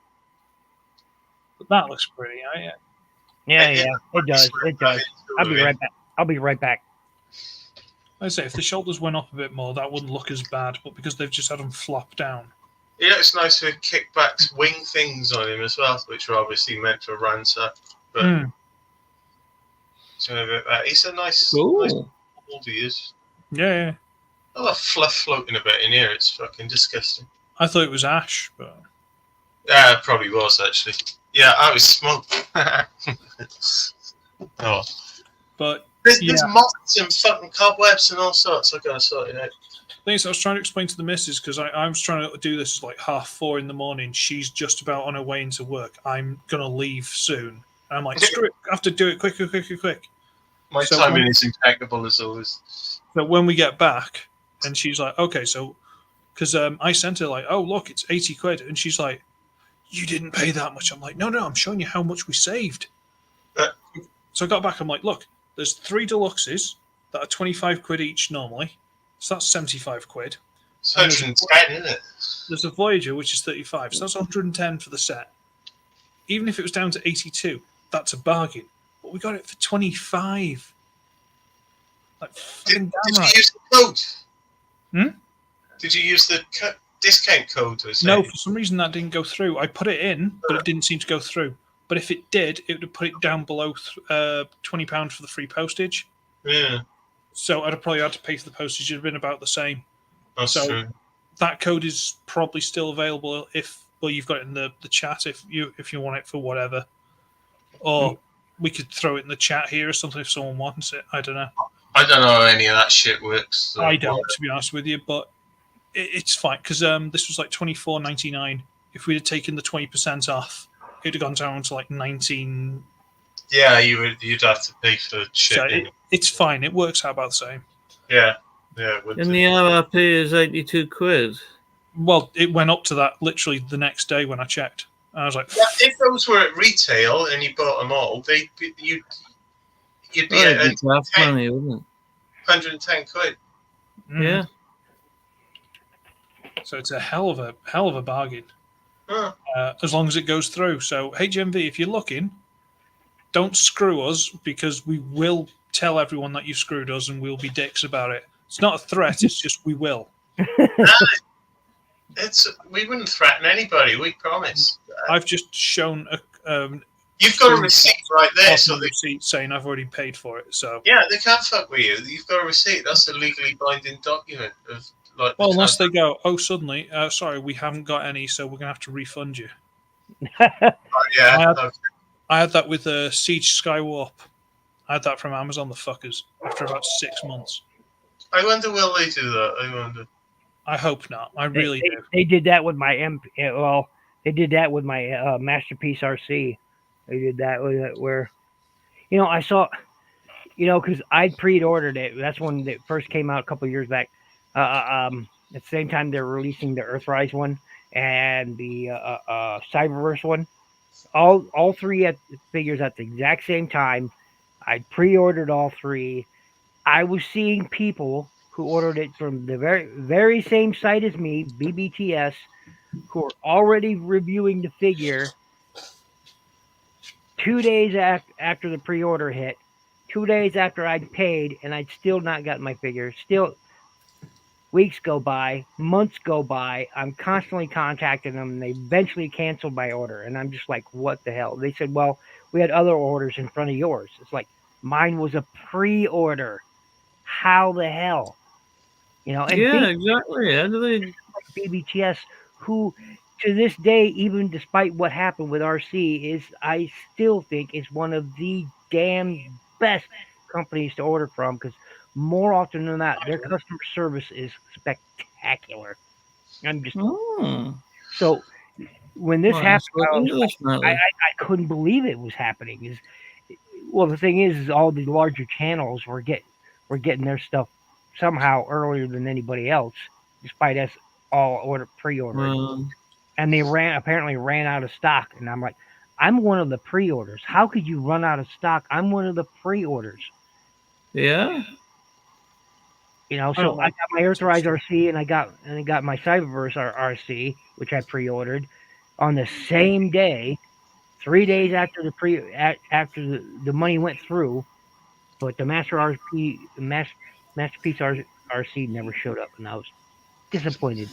But that looks pretty. Yeah, it does. It does. I'll be right back. I say if the shoulders went up a bit more, that wouldn't look as bad. But because they've just had them flop down. He looks nice with kickbacks, wing things on him as well, which are obviously meant for ransack. But he's a nice mold he is. Yeah. Oh, that fluff floating about in here. It's fucking disgusting. I thought it was ash, but yeah, it probably was actually. Yeah, I was smoke. Oh, but there's moths and fucking cobwebs and all sorts. I gotta sort it out. Things I was trying to explain to the missus because I was trying to do this like 4:30 in the morning. She's just about on her way into work. I'm gonna leave soon. And I'm like, screw it, I have to do it quick. My timing is impeccable as always. So when we get back, and she's like, okay, so because I sent her like, oh look, it's 80 quid, and she's like, you didn't pay that much. I'm like, no, I'm showing you how much we saved. So I got back. I'm like, look, there's 3 deluxes that are 25 quid each normally. So that's 75 quid. It's 110, isn't it? There's a Voyager, which is 35. So that's 110 for the set. Even if it was down to 82, that's a bargain. But we got it for 25. Like, did you use the code? Did you use the discount code? No, for some reason that didn't go through. I put it in, but it didn't seem to go through. But if it did, it would have put it down below £20 for the free postage. Yeah. So I'd have probably had to pay for the postage. It'd have been about the same. That's true. That code is probably still available you've got it in the chat if you want it for whatever. Or we could throw it in the chat here or something if someone wants it. I don't know. I don't know how any of that shit works. I don't, to be honest with you, but it's fine because this was like $24.99. If we'd have taken the 20% off, it'd have gone down to like 19. Yeah, you'd have to pay for shit. So it's fine. It works out about the same. Yeah. It would. And the RRP is 82 quid. Well, it went up to that literally the next day when I checked. I was like, yeah, if those were at retail and you bought them all, you'd be at half money, wouldn't it? 110 quid. Yeah. So it's a hell of a bargain. As long as it goes through. So HMV, if you're looking, don't screw us because we will tell everyone that you screwed us and we'll be dicks about it. It's not a threat. It's just we will. We wouldn't threaten anybody. We promise. I've just shown you've got a receipt right there, so receipt saying I've already paid for it. So yeah, they can't fuck with you. You've got a receipt. That's a legally binding document. Well, unless they go, oh, suddenly, sorry, we haven't got any, so we're gonna have to refund you. Yeah, I had that with Siege Skywarp. I had that from Amazon, the fuckers, after about 6 months. I wonder will they do that? I wonder. I hope not. I really do. They did that with my they did that with my Masterpiece RC. They did that with it where, I saw, because I pre-ordered it. That's when it first came out a couple of years back. At the same time, they're releasing the Earthrise one and the Cyberverse one. All three figures at the exact same time. I pre-ordered all three. I was seeing people who ordered it from the very same site as me, BBTS, who are already reviewing the figure 2 days after the pre-order hit, 2 days after I'd paid, and I'd still not gotten my figure. Still, weeks go by, months go by. I'm constantly contacting them, and they eventually canceled my order. And I'm just like, what the hell? They said, well, we had other orders in front of yours. It's like, mine was a pre-order. How the hell? And yeah, exactly. How do they? BBTS, who to this day, even despite what happened with RC, I still think is one of the damn best companies to order from, because more often than not, their customer service is spectacular. I'm just so when this happened, I couldn't believe it was happening. Well, the thing is all the larger channels were getting their stuff somehow earlier than anybody else, despite us all pre-ordering. And they apparently ran out of stock. And I'm like, I'm one of the pre-orders. How could you run out of stock? I'm one of the pre-orders. Yeah. So I got my Earthrise RC and I got my Cyberverse RC, which I pre-ordered on the same day, 3 days after the money went through. But the Masterpiece RC never showed up, and I was disappointed.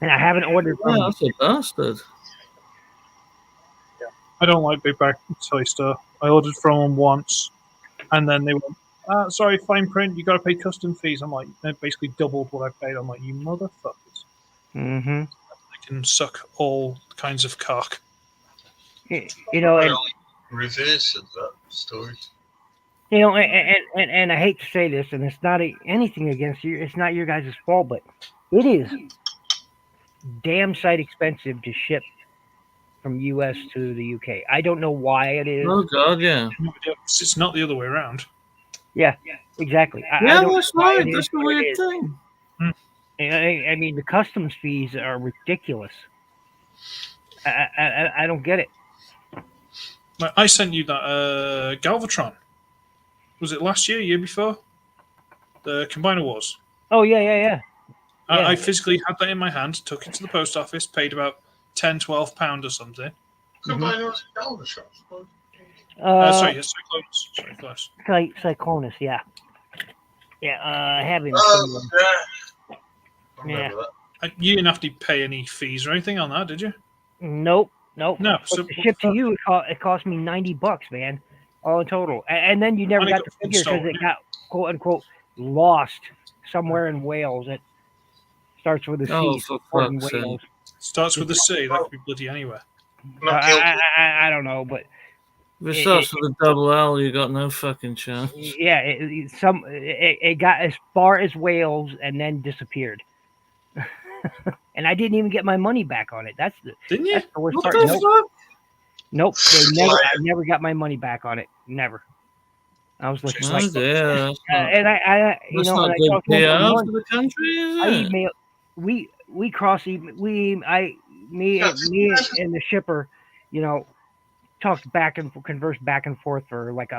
And I haven't ordered from. That's a bastard. Yeah, I don't like Big Bag Toy Store. I ordered from them once, and then they went, "Sorry, fine print. You got to pay custom fees." I'm like, they basically doubled what I paid. I'm like, you motherfuckers. Mm-hmm. They can suck all kinds of cock. Reverse of that story. And I hate to say this, and it's not anything against you. It's not your guys' fault, but it is damn sight expensive to ship from U.S. to the UK. I don't know why it is. Oh God, yeah. It's not the other way around. Yeah, exactly. That's right. That's the weird thing. I mean, the customs fees are ridiculous. I don't get it. I sent you that Galvatron. Was it last year before? The Combiner Wars. Oh, yeah. I physically had that in my hand, took it to the post office, paid about £10-12 or something. Combiner was Galvatron. Cyclonus. Cyclonus, yeah. Yeah, having. Yeah. You didn't have to pay any fees or anything on that, did you? Nope. No. So to ship to you, it cost me $90, man, all in total. And then you never got the figure because it got quote unquote lost somewhere in Wales. It starts with a C. Oh, for fuck's sake. Starts with a C. That could be bloody anywhere. I don't know, but if it starts with a double L, you got no fucking chance. Yeah, it got as far as Wales and then disappeared. And I didn't even get my money back on it. Didn't you? That's the worst part. Nope. I never got my money back on it. Never. I was like, yeah. And I that's not good PR for the country, is it? I emailed. We cross me and the shipper, talked conversed back and forth for like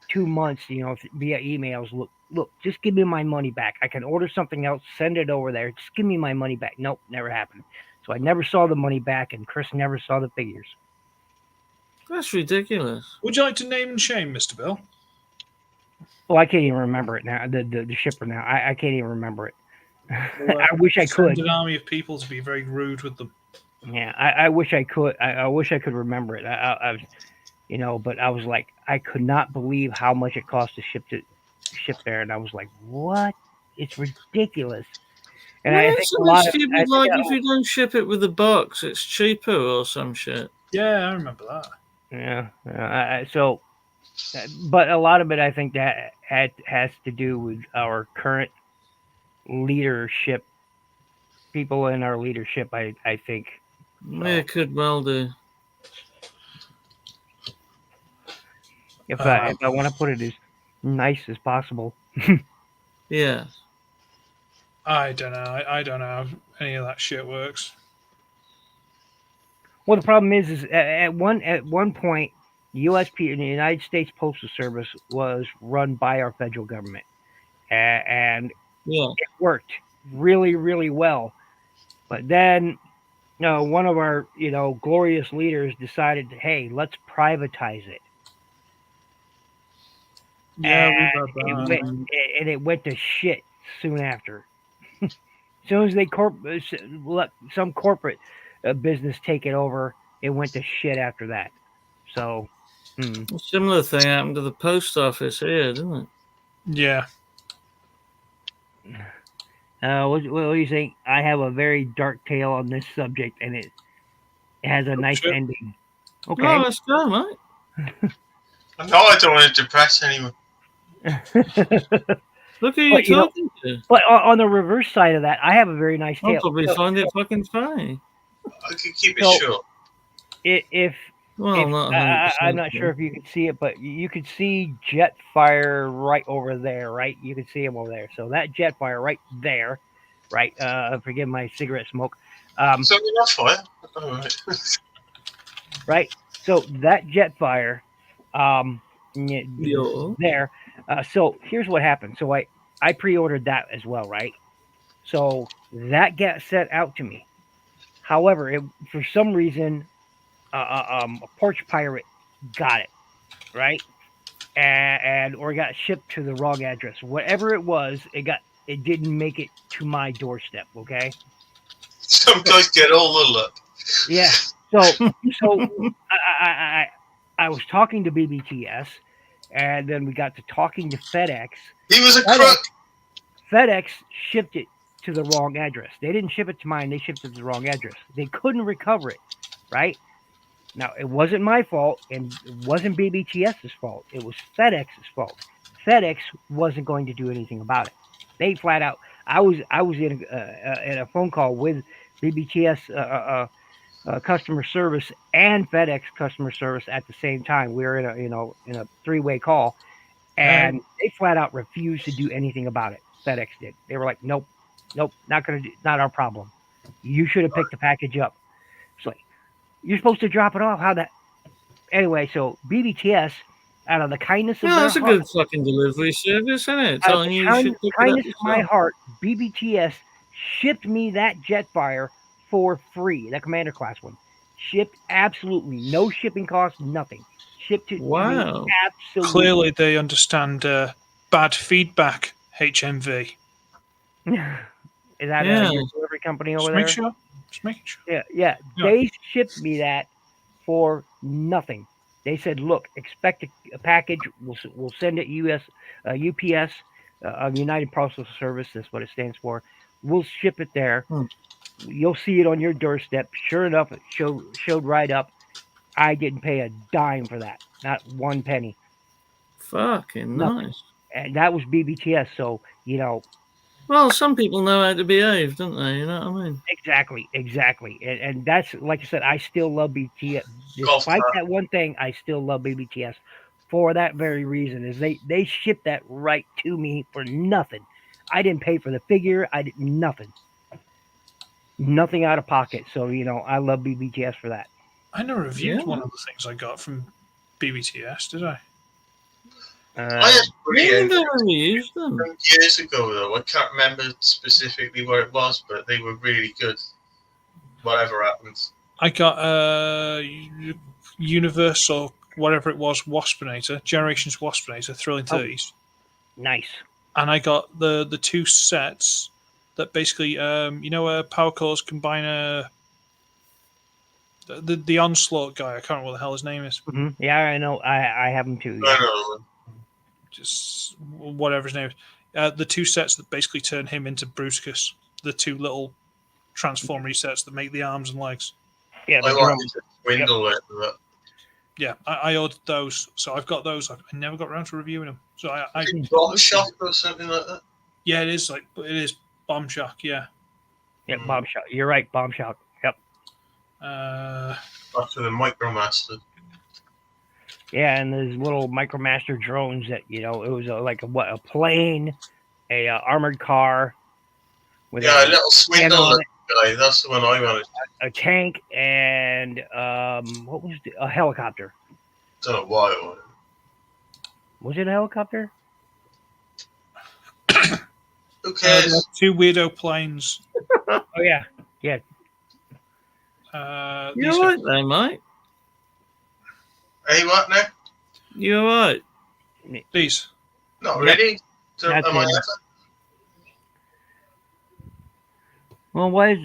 2 months, via emails. Look, just give me my money back. I can order something else, send it over there. Just give me my money back. Nope, never happened. So I never saw the money back, and Chris never saw the figures. That's ridiculous. Would you like to name and shame, Mr. Bill? Well, I can't even remember it now. The shipper now. I can't even remember it. Well, I wish I could. An army of people to be very rude with them. Yeah, I wish I could. I wish I could remember it. But I was like, I could not believe how much it cost to ship there, and I was like, what? It's ridiculous. And I think a lot of if you don't ship it with a box, it's cheaper or some shit. Yeah, I remember that. Yeah. But a lot of it, I think, that has to do with our current leadership. People in our leadership, I think. Yeah, it could well do. If I want to put it as nice as possible. Yeah. I don't know. I don't know how any of that shit works. Well, the problem is at one point, USP, the United States Postal Service, was run by our federal government, and Yeah. it worked really, really well. But then, one of our glorious leaders decided, hey, let's privatize it. Yeah, And we've had that. it went to shit soon after. As soon as they let some corporate business take it over, it went to shit after that. So, A similar thing happened to the post office here, didn't it? Yeah. what do you think? I have a very dark tale on this subject, and it has a nice shit. ending. Okay. Oh, let's go, mate. No, I don't want to depress anyone. Look who But, you're talking to. But on the reverse side of that, I have a very nice I'll tale. probably find it fucking funny. I could keep it So- short. If Well, not 100%. I'm not sure if you can see it, but you could see Jetfire right over there, right? You can see him over there. So that Jetfire right there, right? Forgive my cigarette smoke. So enough fire. All right. Right. So that Jetfire, Yeah. there. So here's what happened. So I pre-ordered that as well, right? So that got sent out to me. However, for some reason, a porch pirate got it, right? Or got shipped to the wrong address. Whatever it was, it didn't make it to my doorstep. Okay. Some guys get all the luck. Yeah. So I was talking to BBTS, and then we got to talking to FedEx. He was a crook. FedEx shipped it to the wrong address. They didn't ship it to mine. They shipped it to the wrong address. They couldn't recover it, right? Now, it wasn't my fault, and it wasn't BBTS's fault. It was FedEx's fault. FedEx wasn't going to do anything about it. They flat out. I was in a phone call with BBTS customer service and FedEx customer service at the same time. We were in a three-way call, and they flat out refused to do anything about it. FedEx did. They were like, nope, not our problem. You should have picked the package up. It's like, you're supposed to drop it off. How that? Anyway, so BBTS, out of the kindness of Yeah, their that's a heart, good fucking delivery service, isn't it? out of Telling the you you should pick it up kindness of my yourself. heart, BBTS shipped me that Jetfire for free. That Commander class one, shipped absolutely no shipping costs, nothing. Shipped it Wow. me absolutely. Clearly, they understand bad feedback. HMV. Is that Yeah. your delivery company over Just there? make sure. Just making sure. Yeah. Yeah. They shipped me that for nothing. They said, "Look, expect a package. We'll send it UPS, United Postal Service. That's what it stands for. We'll ship it there. You'll see it on your doorstep." Sure enough, it showed right up. I didn't pay a dime for that, not one penny. Fucking Nothing. nice. And that was BBTS. So Well, some people know how to behave, don't they? You know what I mean? Exactly. And that's, like I said, I still love BBTS. Despite that one thing, I still love BBTS for that very reason, is they shipped that right to me for nothing. I didn't pay for the figure. I did nothing. Nothing out of pocket. So, I love BBTS for that. I never reviewed Yeah. one of the things I got from BBTS, did I? I had Yeah, three never used them. years ago, though. I can't remember specifically where it was, but they were really good. Whatever happens. I got Universal, whatever it was, Waspinator, Generations Waspinator, Thrilling 30s. Nice. And I got the two sets that basically, Power Colors combine the Onslaught guy. I can't remember what the hell his name is. Mm-hmm. Yeah, I know. I have them too. Yeah. I know. Just whatever his name is. The two sets that basically turn him into Bruticus. The two little transformer sets that make the arms and legs. Yeah, I wanted to swindle it, but Yeah, I ordered those, so I've got those. I never got around to reviewing them. So I Bomb Shock or something like that. yeah, it is Bomb Shock. Yeah. Yeah, Bomb Shock. You're right, Bomb Shock. Yep. After the Micromaster. Yeah, and there's little MicroMaster drones that it was a plane, a armored car with Yeah, a little fan swindle on it, guy. That's the one I wanted. a tank, and what was a helicopter? Don't know why I wanted. Was it a helicopter? Who cares? 2 weirdo planes. Oh yeah. You're These right there, mate. Hey, what now? You're right. These. Not Yep. really. So, That's am I it. ever? Well, why is?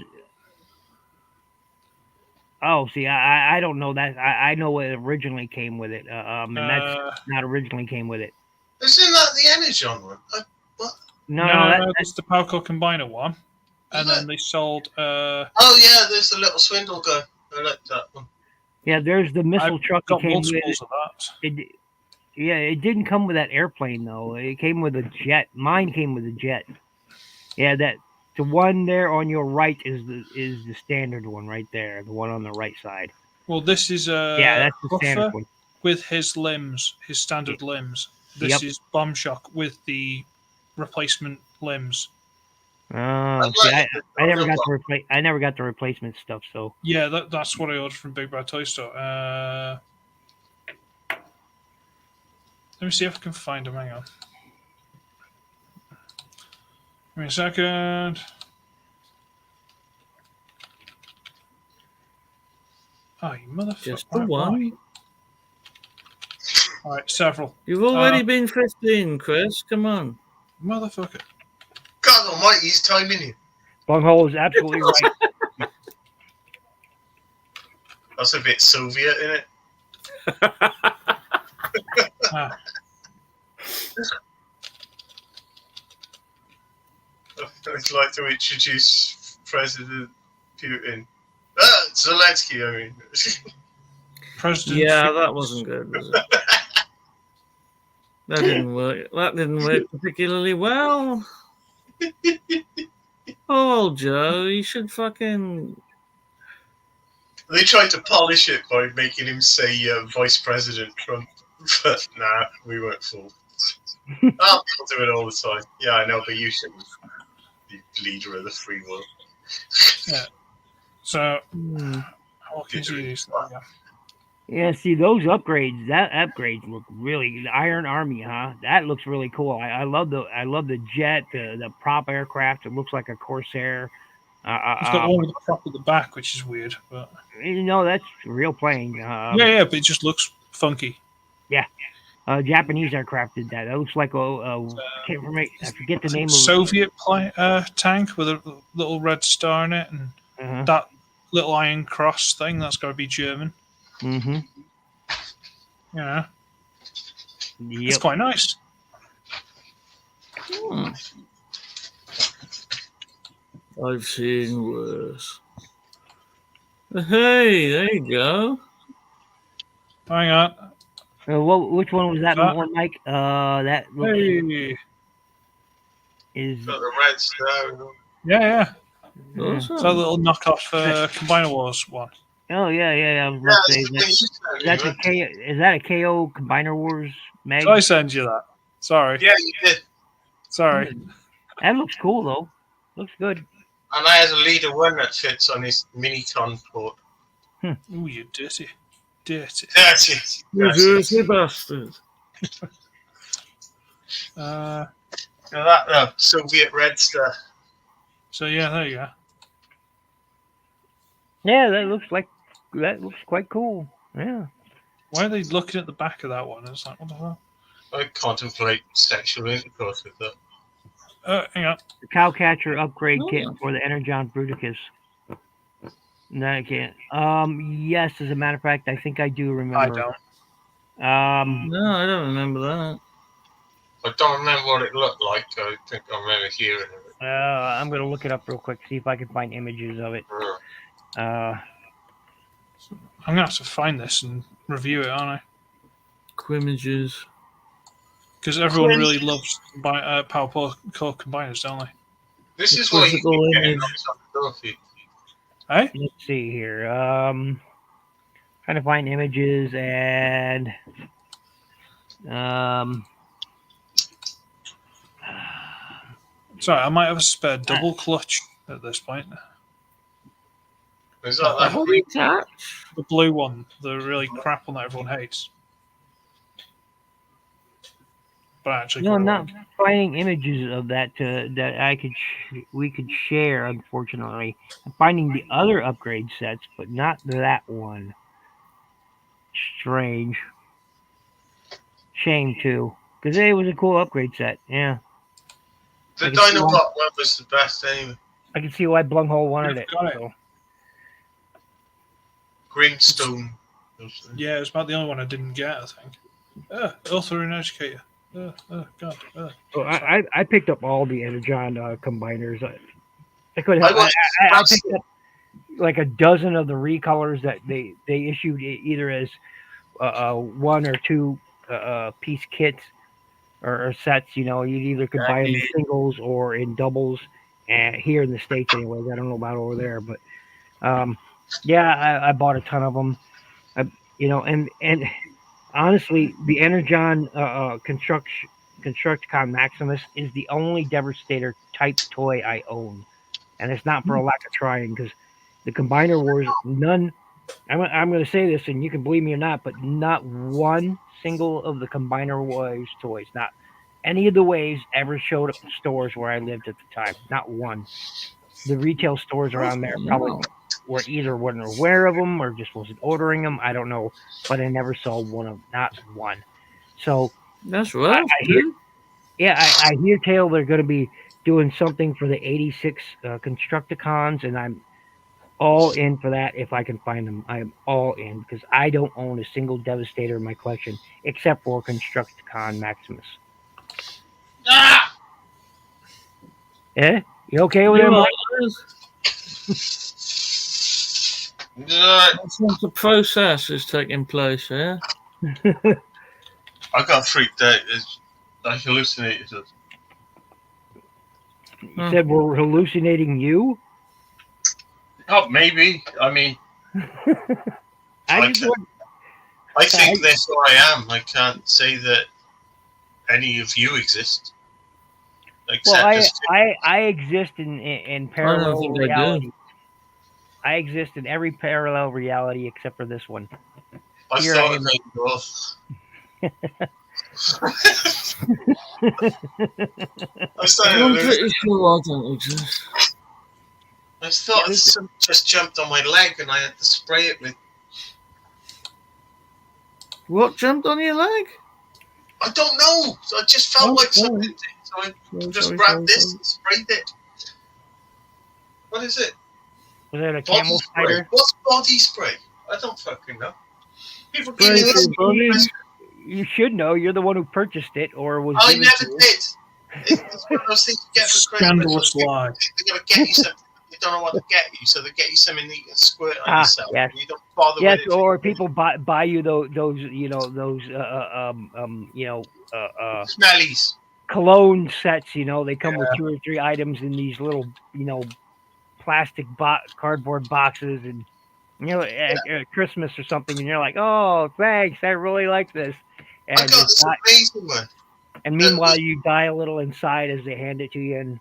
Oh, see, I don't know that. I know what originally came with it. And that's not originally came with it. Isn't that the Energon one? What? No, that's the Powercore Combiner one. And Is then they sold. Oh yeah, there's the little swindle guy. I like that one. yeah. There's the missile truck that Got came with multiples it. of that. It didn't come with that airplane though. It came with a jet. Mine came with a jet. Yeah, the one there on your right is the standard one right there. The one on the right side. Well, this is Yeah, that's the standard one. with his limbs, his standard limbs. This is Bomb Shock with the replacement limbs. Oh, see, I never got I never got the replacement stuff. So Yeah, that's what I ordered from Big Bad Toy Store. Let me see if I can find them. Hang on. Give me a second. Oh, you motherfucker. Just the one. All right, several. You've already been 15, Chris. Come on. Motherfucker. God almighty, he's timing you. Bunghole is absolutely right. That's a bit Soviet, isn't it? I'd like to introduce President Putin. Zelensky, I mean. President. Yeah, that wasn't good, was it? That didn't work. That didn't work particularly well. Oh, Joe, you should fucking. They tried to polish it by making him say Vice President Trump. But nah, we weren't fooled. People do it all the time. Yeah, I know, but you shouldn't be leader of the free world. Yeah. So, what can you see these? Yeah, see those upgrades. That upgrades look really good. Iron Army, huh? That looks really cool. I love the jet, the prop aircraft. It looks like a Corsair. It's got one with the prop at the back, which is weird, but that's real plane. yeah, but it just looks funky. Yeah, Japanese aircraft did that. That looks like I forget the name of Soviet tank with a little red star in it, and that little iron cross thing. That's got to be German. Mm-hmm. Yeah. Yep. It's quite nice. I've seen worse. Hey, there you go. Hang on. Which one was that one, Mike? That looks is Got the red star. Yeah. Awesome. It's a little knockoff Combiner Wars one. Oh yeah. I was about to say, is that a KO Combiner Wars mag? Did I send you that? Sorry. Yeah, you did. Sorry. That looks cool though. Looks good. And I has a leader one that fits on his Miniton port. Ooh, you dirty. Dirty. You dirty bastard. That Soviet red star. So yeah, there you go. Yeah, that looks quite cool. Yeah. Why are they looking at the back of that one? It's like, what the hell? I contemplate sexual intercourse with that. Hang on. The Cowcatcher upgrade kit for the Energon Bruticus. No, I can't. Yes, as a matter of fact, I think I do remember. I don't. No, I don't remember that. I don't remember what it looked like. I think I remember hearing of it. I'm gonna look it up real quick, see if I can find images of it. I'm gonna have to find this and review it, aren't I? Quimiges. Because everyone really loves Power Core Combiners, don't they? This is what you Physical can get image. on Trophy. Hey? Let's see here. Trying to find images, and Sorry, I might have a spare double clutch at this point. Is that I that hope green? The blue one, the really crap one that everyone hates. But actually, No, I'm not finding images of that that we could share. Unfortunately, I'm finding the other upgrade sets, but not that one. Strange. Shame too, because it was a cool upgrade set. Yeah, The I can see Dino why- Block one was the best anyway. I can see why Blunghole wanted it. Got it. So. Greenstone. Yeah, it's about the only one I didn't get, I think. Author and Educator. God. Well, I picked up all the Energon combiners. I could I have. watched I picked up like a dozen of the recolors that they issued either as one or two piece kits or sets. You know, you either could buy them in singles or in doubles. And here in the States, anyways, I don't know about over there, but yeah, I bought a ton of them. And honestly, the Energon Constructicon Maximus is the only Devastator type toy I own, and it's not for a lack of trying, because the Combiner Wars, none. I'm going to say this, and you can believe me or not, but not one single of the Combiner Wars toys, not any of the waves, ever showed up in stores where I lived at the time. Not one. The retail stores around there probably were either wasn't aware of them or just wasn't ordering them. I don't know, but I never saw one of them, not one. So That's right. I hear tale they're going to be doing something for the 86 Constructicons, and I'm all in for that if I can find them. I am all in because I don't own a single Devastator in my collection except for Constructicon Maximus. Ah! Yeah, you okay with that, Mike? The process is taking place here. I got freaked out. I hallucinated it. You said we're hallucinating you? Oh, maybe. I mean, I think that's who I am. I can't say that any of you exist. Well, I exist in parallel reality. I exist in every parallel reality except for this one. I Here thought I it am. made I'm pretty sure I don't exist. I thought something just jumped on my leg and I had to spray it with. What jumped on your leg? I don't know. So I just felt like something did. So I just grabbed this and sprayed it. What is it? Was it a camel spider? What's body spray? I don't fucking know. People Spray give me this. body. You should know. You're the one who purchased it or was I given never to you. did. It's one of those things you get for Scandalous Christmas. lie. They're going to get you something. They don't know what to get you, so they get you something that you can squirt on yourself. Yes. You don't bother Yes, with it. or people buy you those Smellies. cologne sets. They come with 2 or 3 items in these little plastic cardboard boxes, and at Christmas or something, and you're like, oh, thanks, I really like this. And I got this amazing one. And meanwhile, you die a little inside as they hand it to you,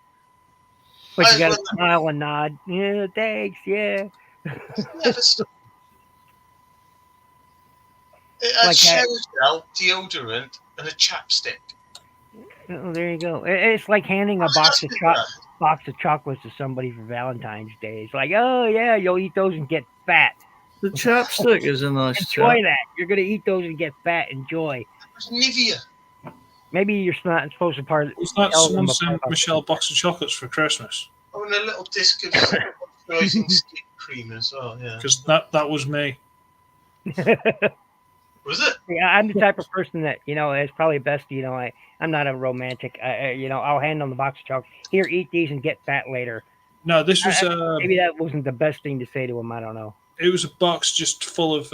but you got to smile and nod. Yeah, thanks. Yeah. It had shower gel, deodorant, and a chapstick. Oh, there you go. It's like handing a box of chocolates to somebody for Valentine's Day. It's like, oh yeah, you'll eat those and get fat. The chapstick is a nice Enjoy that. You're gonna eat those and get fat. Enjoy. It's Nivea. Maybe you're not supposed to part. Was that someone sent Michelle a box of chocolates for Christmas? Oh, and a little disc of moisturising skin cream as well. Yeah. Because that was me. Was it? Yeah, I'm the type of person that it's probably best. I'm not a romantic. I'll hand them the box of chocolates. Here, eat these and get fat later. No, this was maybe that wasn't the best thing to say to him. I don't know. It was a box just full of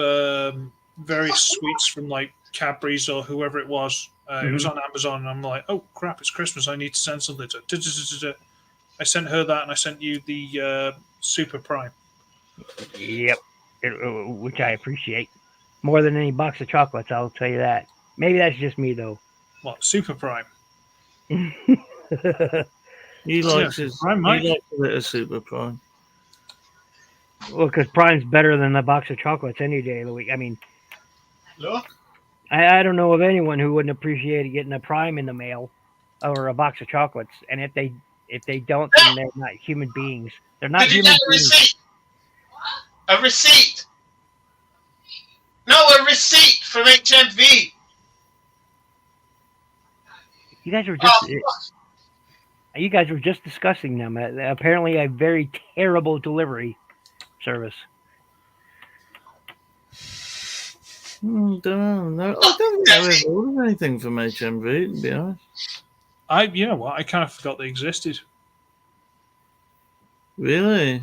various sweets from like Cadbury's or whoever it was. It was on Amazon, and I'm like, oh crap, it's Christmas. I need to send something to. I sent her that, and I sent you the Super Prime. Yep, which I appreciate more than any box of chocolates. I'll tell you that. Maybe that's just me though. What, Super Prime? He likes his. Prime, Mike. He likes a bit of Super Prime. Well, because Prime's better than a box of chocolates any day of the week. I mean, Look, I don't know of anyone who wouldn't appreciate getting a Prime in the mail or a box of chocolates. And if they don't, then they're not human beings. They're not did you human get a beings. receipt? A receipt? No, a receipt from HMV. You guys were just Oh, fuck. you guys were just discussing them. Apparently, a very terrible delivery service. Don't know. No, I don't think I've ever ordered anything from HMV, to be honest. You know what? I kind of forgot they existed. Really?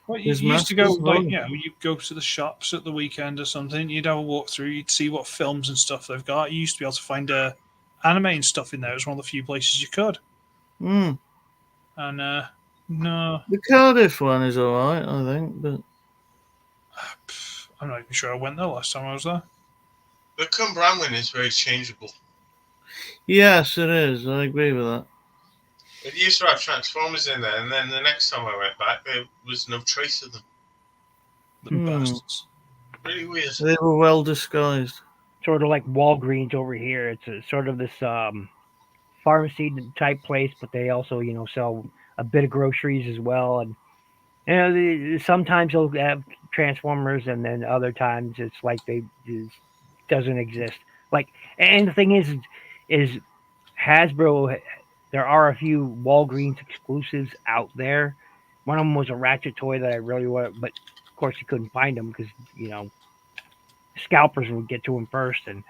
Well, you There's used to go, Masters like, One. you'd go to the shops at the weekend or something, you'd have a walk through, you'd see what films and stuff they've got. You used to be able to find anime and stuff in there. It was one of the few places you could. Hmm. And, no, The Cardiff one is alright, I think, but I'm not even sure I went there last time I was there. The Cumbraman is very changeable. yes, it is. I agree with that. It used to have Transformers in there, and then the next time I went back, there was no trace of them. The Hmm. bastards. Really weird. They were well disguised. Sort of like Walgreens over here. It's sort of this pharmacy type place, but they also sell a bit of groceries as well. And sometimes they'll have Transformers, and then other times it's like they just doesn't exist. Like, and the thing is Hasbro. There are a few Walgreens exclusives out there. One of them was a Ratchet toy that I really wanted, but of course you couldn't find them because scalpers would get to them first, and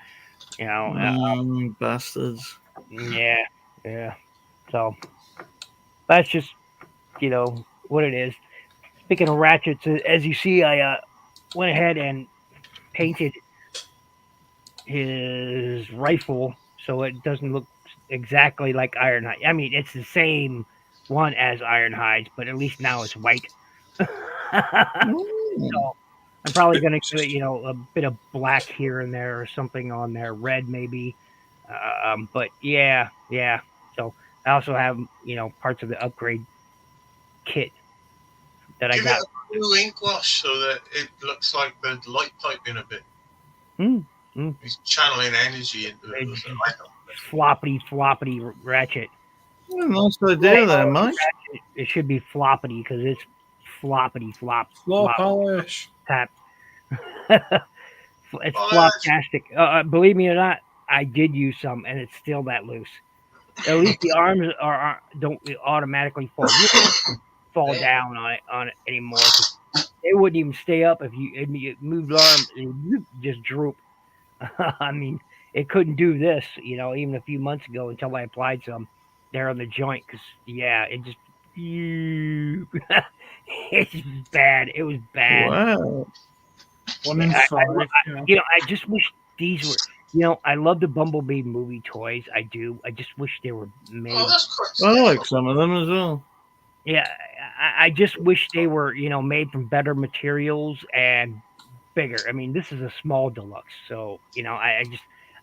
Bastards. yeah. So that's just what it is. Speaking of Ratchets, as you see, I went ahead and painted his rifle so it doesn't look exactly like Ironhide. I mean, it's the same one as Ironhide's, but at least now it's white. So I'm probably going to do a bit of black here and there or something on there, red maybe. But yeah. So I also have parts of the upgrade kit that I Give got. it a blue ink wash so that it looks like the light piping a bit. He's channeling energy into it. Floppity Ratchet. Nice idea there, Mike. It should be floppity because it's floppity flop. Floor polish. Tap. It's floptastic. Believe me or not, I did use some, and it's still that loose. At least the arms don't automatically fall down on it anymore. They wouldn't even stay up if you moved the arm, it would just droop. I mean, it couldn't do this, even a few months ago until I applied some there on the joint. Because it just it's bad. It was bad. Wow. 1 in 5. I just wish these were. I love the Bumblebee movie toys. I do. I just wish they were made. Oh, that's quite I like some of them as well. Yeah, I just wish they were, made from better materials and bigger. I mean, this is a small deluxe, so I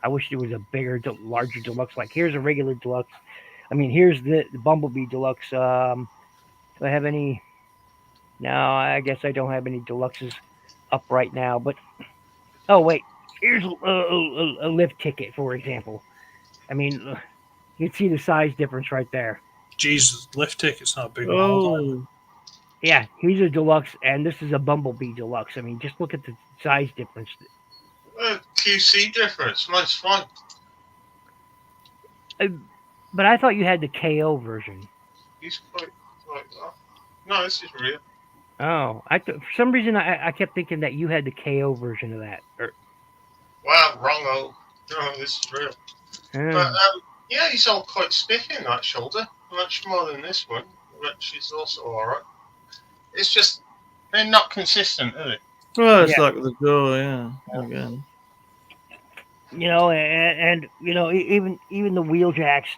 wish there was a bigger, larger deluxe. Like here's a regular deluxe. I mean, here's the Bumblebee deluxe. Do I have any? No, I guess I don't have any deluxes up right now. But wait, here's a lift ticket, for example. I mean, you can see the size difference right there. Jesus, lift ticket's not a big one. Oh, Yeah, he's a deluxe, and this is a Bumblebee deluxe. I mean, just look at the size difference. QC difference. Mine's fine. But I thought you had the KO version. He's quite like that. No, this is real. Oh, for some reason I kept thinking that you had the KO version of that. Wow, wrong. No, this is real. But yeah, he's all quite stiff in that shoulder. Much more than this one, which is also alright. It's just they're not consistent, are they? well, it's like the door, yeah. Again. And even the wheel jacks,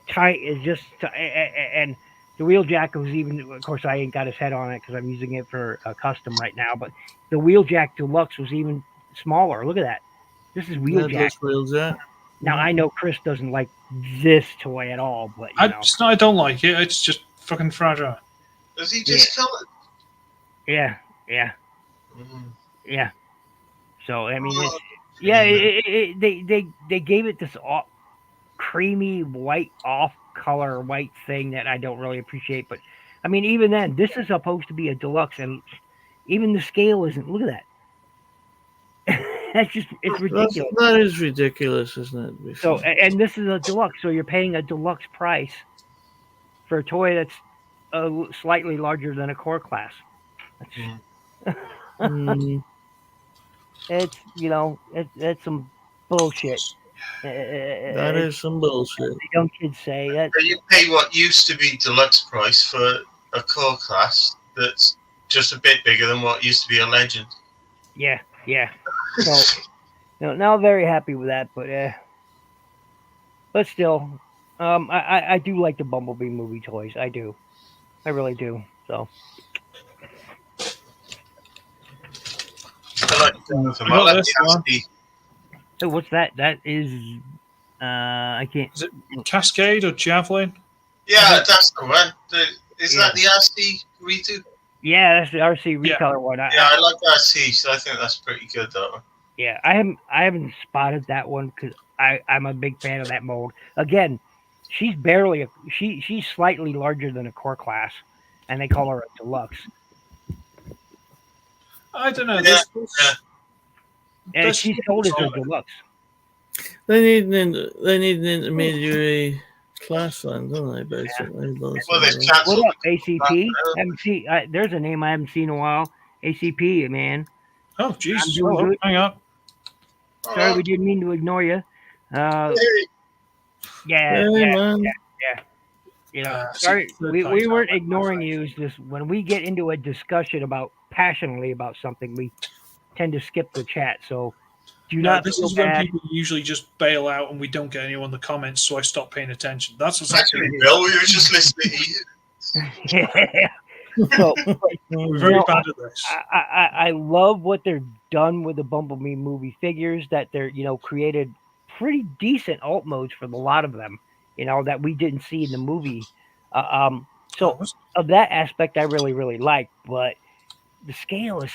tight is just and the wheel jack was even. Of course, I ain't got his head on it because I'm using it for a custom right now. But the wheel jack deluxe was even smaller. Look at that. This is Yeah, Wheeljack. that's Wheeljack. Now I know Chris doesn't like this toy at all, but you know, It's not I don't like it. It's just fucking fragile. Is he discoloured? yeah. Mm. Yeah. So I mean, it's, Oh, yeah, Feenix. they gave it this creamy white off color white thing that I don't really appreciate. But I mean, even then, this is supposed to be a deluxe, and even the scale isn't. Look at that. It's ridiculous. That is ridiculous, isn't it? So and this is a deluxe, so you're paying a deluxe price for a toy that's slightly larger than a core class. Mm. It's it's some bullshit. That is some bullshit. The young kids say that. So you pay what used to be deluxe price for a core class that's just a bit bigger than what used to be a legend. Yeah. So now very happy with that, but still, I do like the Bumblebee movie toys. I do, I really do. So I like some of them. I got I like this the one. Asti. so what's that? That is I can't. Is it Cascade or Javelin? Yeah, that's the one. Is Yeah. that the Asti redo? Yeah, that's the RC Yeah. recolor one. Yeah, I like the Asti, so I think that's pretty good, that one. Yeah, I haven't spotted that one because I'm a big fan of that mold. Again, she's barely she's slightly larger than a core class, and they call her a deluxe. I don't know. Yeah. And This- she's sold as a deluxe. They need an intermediary class then, don't they? Basically. Well, they've What cancelled up, ACP? There's a name I haven't seen in a while. ACP, man. Oh, I'm Jesus. doing good. Hang on. Sorry, we didn't mean to ignore you. Yeah. Hey, man. You know, See, sorry, third we time's weren't not ignoring my you. It's just when we get into a discussion passionately about something, we tend to skip the chat. So do No, not this feel is when bad. people usually just bail out and we don't get anyone in the comments, so I stop paying attention. That's what's Actually, happening. Bill, we were just listening to you. Yeah. So We're very No, bad at this. I love what they're done with the Bumblebee movie figures. That they're created pretty decent alt modes for a lot of them. That we didn't see in the movie. So of that aspect, I really really like. But the scale is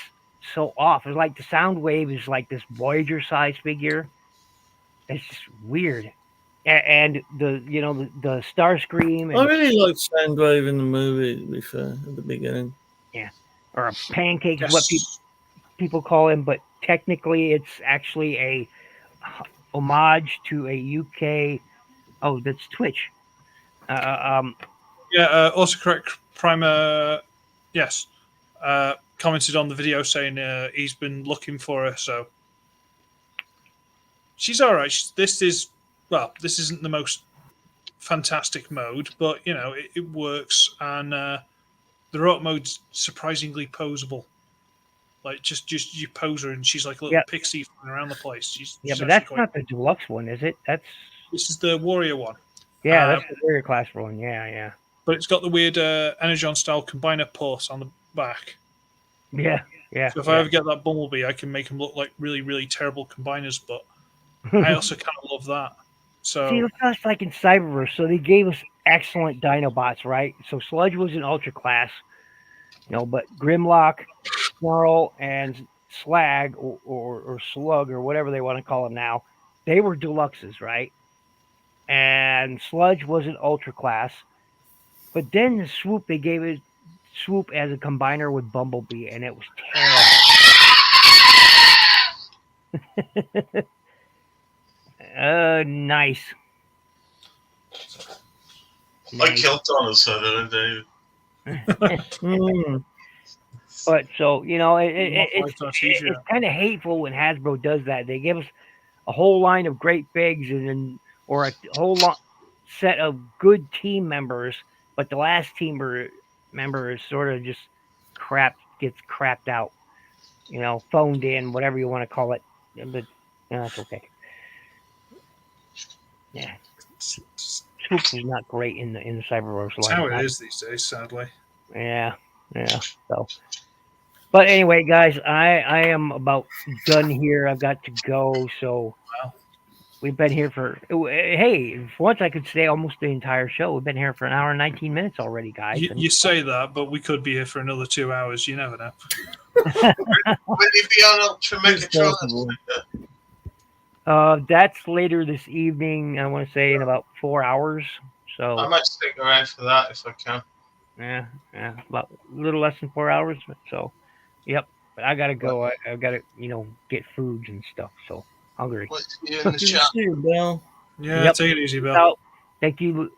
so off. It's like the Soundwave is like this Voyager size figure. It's just weird. And the Starscream I and really liked Soundwave in the movie, to be fair, at the beginning. or a pancake is Yes. what people call him, but technically it's actually a homage to a UK. Oh, that's Twitch. Yeah, autocorrect Primer, yes, commented on the video saying he's been looking for her, so she's all right. This isn't the most fantastic mode, but it works, and the rote mode's surprisingly posable. Like just you pose her, and she's like a little pixie flying around the place. She's but actually that's quite. not the deluxe one, is it? This is the warrior one. That's the warrior class one. Yeah. But it's got the weird Energon style combiner port on the back. Yeah. So if I ever get that Bumblebee, I can make them look like really, really terrible combiners. But I also kind of love that. So See, it's just like in Cyberverse. So they gave us excellent Dinobots, right? So Sludge was an Ultra class, but Grimlock, Snarl, and Slag or Slug or whatever they want to call them now, they were deluxes, right? And Sludge was an Ultra class. But then the Swoop, they gave it Swoop as a combiner with Bumblebee, and it was terrible. Nice. I killed Donald Sutherland, David. But so it's kind of hateful when Hasbro does that. They give us a whole line of great figs or a whole set of good team members, but the last team member is sort of just gets crapped out, phoned in, whatever you want to call it. But that's okay. Yeah, Swoops is not great in the Cyberverse line. that's how it is these days, sadly. Yeah. So But anyway, guys, I am about done here. I've got to go. So Wow. we've been here for. Hey, for once I could stay almost the entire show. We've been here for an hour and 19 minutes already, guys. You say that, but we could be here for another 2 hours. You never know. Will you be on Ultra It's Megatron? possible. That's later this evening. I want to say in about 4 hours. So I might stick around for that if I can. yeah, about a little less than 4 hours. So, yep. But I gotta go. I've got to, get foods and stuff. So hungry. What's you in the Good to chat? see you, Bill. Yeah, Yep. take it easy, Bill. Well, thank you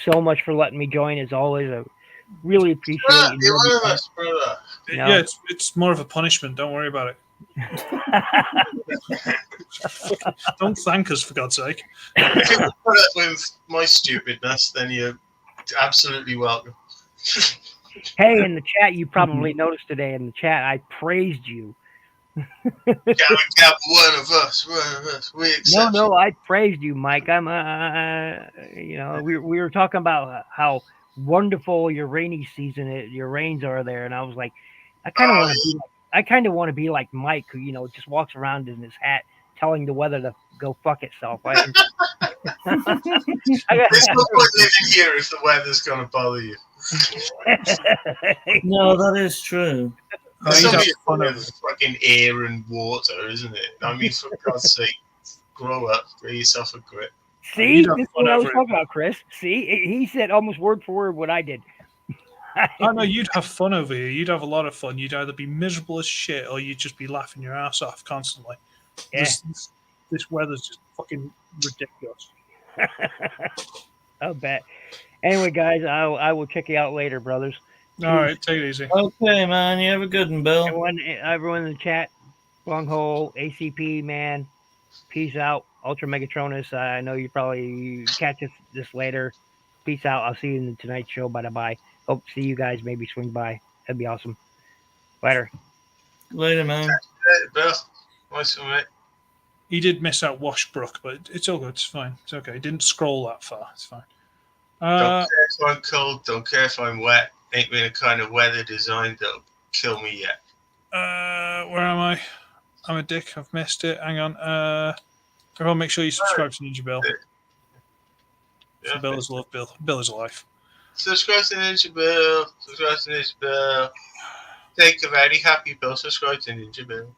so much for letting me join. As always, I really appreciate Ah, it. you're one of us, brother. No. Yeah, it's more of a punishment. Don't worry about it. Don't thank us, for God's sake. If you put up with my stupidness, then you're absolutely welcome. Hey, in the chat, you probably noticed today in the chat, I praised you. Gab, one of us. We accept. No, I praised you, Mike. I'm, we were talking about how wonderful your rainy season, your rains are there, and I was like, I kind of want to be like Mike, who just walks around in his hat, telling the weather to go fuck itself. There's no point living here if the weather's going to bother you. No, that is true. It's you'd only have fun a over it. fucking air and water, isn't it? I mean, for God's sake, grow up, get yourself a grip. See, you'd have this is fun what I was over it. talking about, Chris. See, he said almost word for word what I did. Oh no, you'd have fun over here. You'd have a lot of fun. You'd either be miserable as shit or you'd just be laughing your ass off constantly. Yeah. This weather's just fucking ridiculous. I'll bet. Anyway, guys, I will check you out later, brothers. All right, take it easy. Okay, man. You have a good one, Bill. Everyone in the chat, Longhole, ACP, man, peace out. Ultra Megatronus, I know you probably catch this later. Peace out. I'll see you in the Tonight Show. Bye. Hope to see you guys maybe swing by. That'd be awesome. Later. Later, man. Hey, Bill. Nice one, mate. He did miss out Washbrook, but it's all good. It's fine. It's okay. He didn't scroll that far. It's fine. Don't care if I'm cold. Don't care if I'm wet. Ain't been a kind of weather designed that'll kill me yet. Where am I? I'm a dick. I've missed it. Hang on. Everyone, make sure you subscribe to NinjaBill. Yeah. Bill is love. Bill is life. Subscribe to NinjaBill. Subscribe to NinjaBill. Take a very happy Bill. Subscribe to NinjaBill.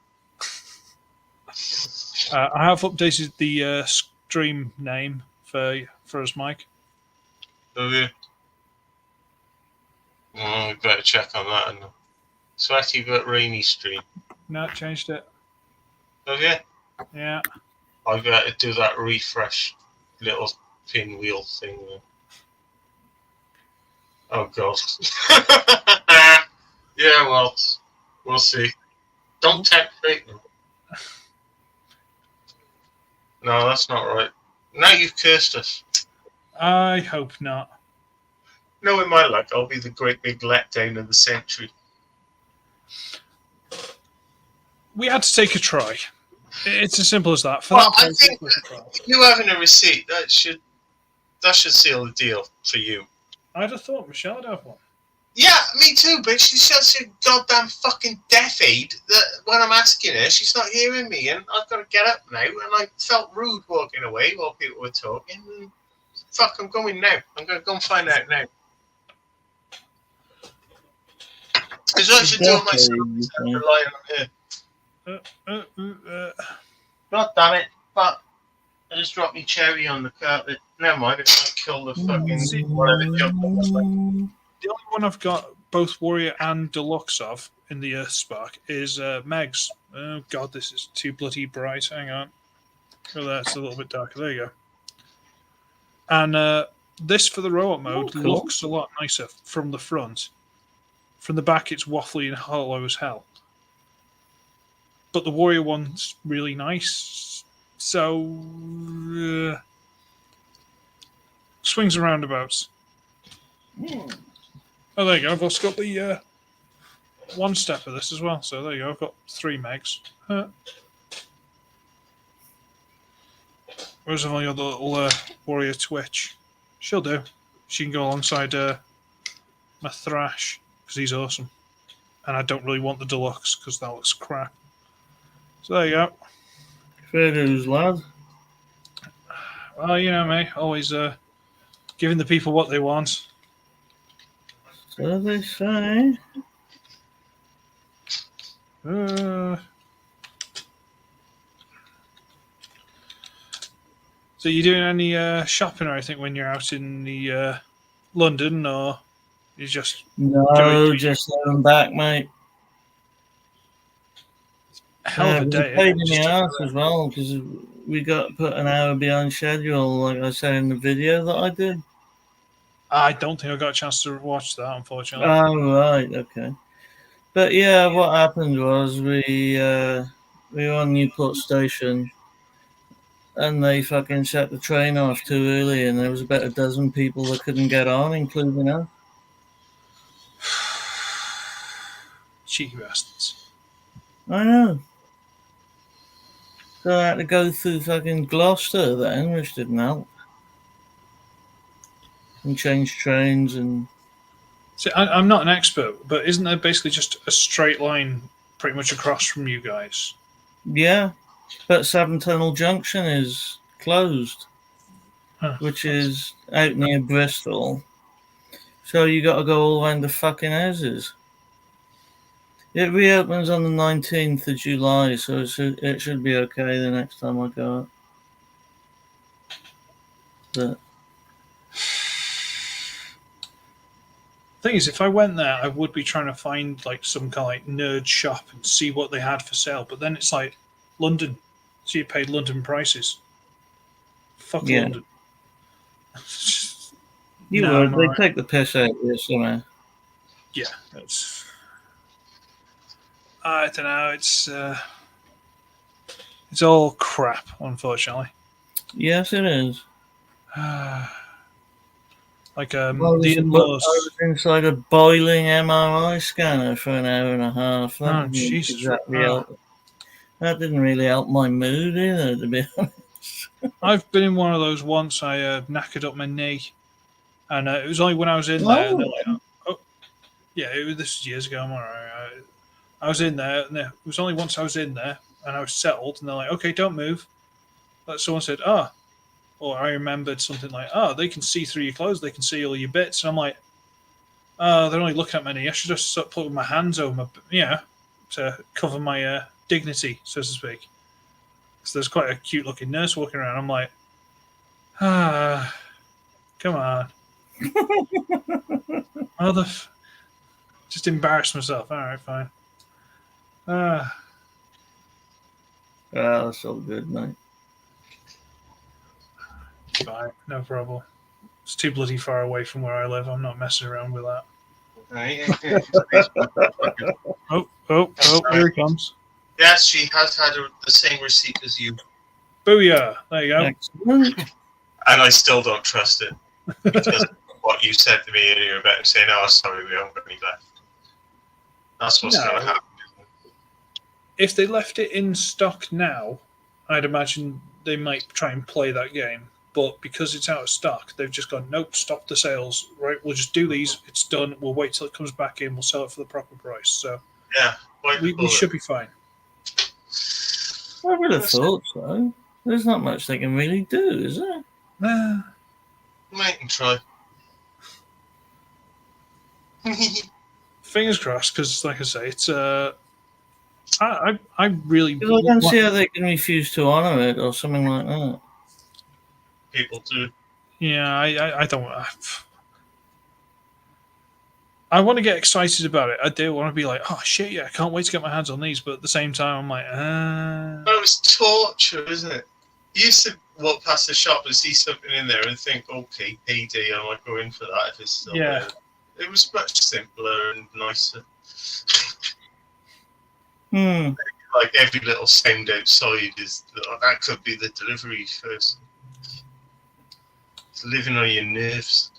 I have updated the stream name for us, Mike. Okay. Oh, we better check on that. And sweaty but rainy stream. No, changed it. Okay. Yeah. I better do that refresh little pinwheel thing there. Oh god. Yeah, well, we'll see. Don't tempt fate. No, that's not right. Now you've cursed us. I hope not. Knowing my luck, I'll be the great big letdown of the century. We had to take a try. It's as simple as that. For Well, that I place, think it was a try. you having a receipt, that should seal the deal for you. I'd have thought Michelle would have one. Yeah, me too, but she's such a goddamn fucking deaf aid that when I'm asking her, she's not hearing me, and I've got to get up now, and I felt rude walking away while people were talking. And fuck, I'm going now. I'm going to go and find out now. Because I should do it myself instead of relying on her. God damn it. Fuck. I just dropped my cherry on the carpet. Never mind, it might kill the fucking whatever jump on the thing. The only one I've got both Warrior and Deluxe of in the Earth Spark is Meg's. Oh god, this is too bloody bright. Hang on. Oh, that's a little bit darker. There you go. And this for the robot mode cool. looks a lot nicer from the front. From the back, it's waffly and hollow as hell. But the Warrior one's really nice. So, swings and roundabouts. Oh, there you go. I've also got the one step of this as well. So there you go. I've got 3 megs. Whereas I've only got the little Warrior Twitch. She'll do. She can go alongside my Thrash because he's awesome. and I don't really want the deluxe because that looks crap. So there you go. Fair dues, lad. Well, you know me, always giving the people what they want. So they say. So you doing any shopping or anything when you're out in the London, or you just No, just let them back, mate. hell of a We day? paid in Just the ass as well because we got put an hour behind schedule, like I said in the video that I did. I don't think I got a chance to watch that, unfortunately. Oh, right, okay. But yeah, what happened was we were on Newport Station and they fucking set the train off too early and there was about a dozen people that couldn't get on, including us. Cheeky bastards. I know. So I had to go through fucking Gloucester then, which didn't help. And change trains and... See, I'm not an expert, but isn't there basically just a straight line pretty much across from you guys? Yeah, but Seven Tunnel Junction is closed, Huh. which is out near Bristol. So you got to go all around the fucking houses. It reopens on the 19th of July, so it should be okay the next time I go up. But Thing is, if I went there, I would be trying to find like some kind of like nerd shop and see what they had for sale. But then it's like London, so you paid London prices. Fuck Yeah. London. you No, I'm would, they alright. take the piss out of you somehow. Yeah, it's. I don't know. It's all crap, unfortunately. Yes, it is. Like I the was in-laws. inside a boiling MRI scanner for an hour and a half. Oh, Jesus. That didn't really help my mood either, to be honest. I've been in one of those once. I knackered up my knee, and it was only when I was in there. And they're like, "Oh, yeah, this was years ago. I'm alright." I was in there, and it was only once I was in there, and I was settled, and they're like, "Okay, don't move." But someone said, "Ah," or I remembered something like, "Oh, they can see through your clothes. They can see all your bits." And I'm like, "Oh, they're only looking at my knee. I should just start putting my hands over my, to cover my dignity, so to speak." So there's quite a cute looking nurse walking around. I'm like, come on. Just embarrass myself. All right, fine. That's all good, mate. Fine, no problem. It's too bloody far away from where I live. I'm not messing around with that. Oh, here he comes. Yes, she has had the same receipt as you. Booyah! There you go. Excellent. And I still don't trust it. Because of what you said to me earlier about saying, "Oh, sorry, we haven't got any left." That's what's going to happen. If they left it in stock now, I'd imagine they might try and play that game. But because it's out of stock, they've just gone, "Nope, stop the sales. Right, we'll just do these. It's done. We'll wait till it comes back in. We'll sell it for the proper price." So Yeah, we should be fine. I would have thought so. There's not much they can really do, is there? Might and try. Fingers crossed, because like I say, it's I really. I don't see how they can refuse to honour it or something like that. People do. Yeah, I don't. I want to get excited about it. I do want to be like, "Oh shit, yeah, I can't wait to get my hands on these." But at the same time, I'm like, Well, it's torture, isn't it? You used to walk past the shop and see something in there and think, "Okay, PD, I might go in for that if it's still there." It was much simpler and nicer. Like every little sound outside is that could be the delivery first. It's living on your nerves.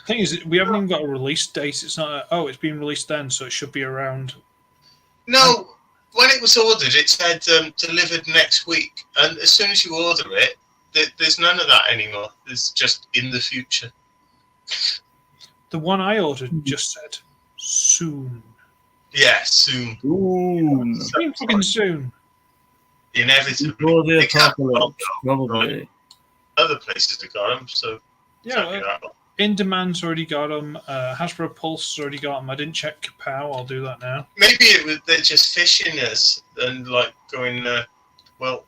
thing is, we haven't even got a release date. It's not. It's been released then, so it should be around. No, when it was ordered, it said delivered next week, and as soon as you order it, there's none of that anymore. There's just in the future. The one I ordered just said soon. Yeah, soon. Ooh. I mean, fucking soon. Inevitably. Before the They can't apocalypse, stop them, probably. right? Other places have got them, so Yeah, exactly that one. In Demand's already got them. Hasbro Pulse has already got them. I didn't check Kapow. I'll do that now. Maybe they're just fishing us and like going, well,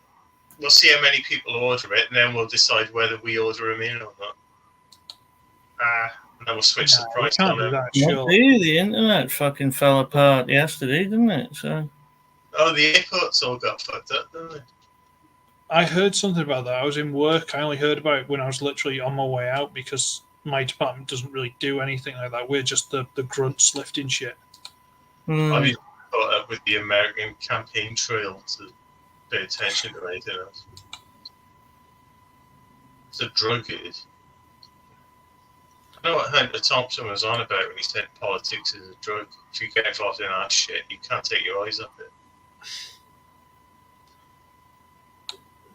we'll see how many people order it, and then we'll decide whether we order them in or not. And then we'll switch the You price can't on do them. that, Not sure. do. The internet fucking fell apart yesterday, didn't it? So Oh, the airports all got fucked up, didn't they? I heard something about that. I was in work. I only heard about it when I was literally on my way out because my department doesn't really do anything like that. We're just the grunts lifting shit. I've been caught up with the American campaign trail to pay attention to anything else. It's a drug, it is. I know what Hunter Thompson was on about when he said politics is a drug. If you get involved in that shit, you can't take your eyes off it.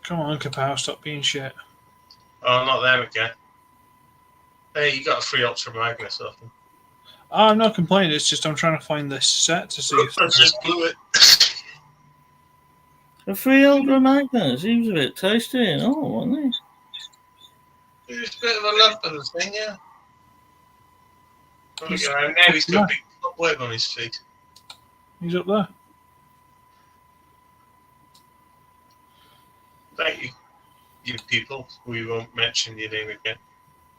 Come on, Kapow, stop being shit. Oh, not them again. Hey, you got a free Ultra Magnus off them. Oh, I'm not complaining. It's just I'm trying to find this set to see if I just blew it. a free Ultra Magnus. He was a bit tasty and all, wasn't He was a bit of a lump of the thing, yeah. Look around now, he's got a big web on his feet. he's up there. Thank you, you people. We won't mention your name again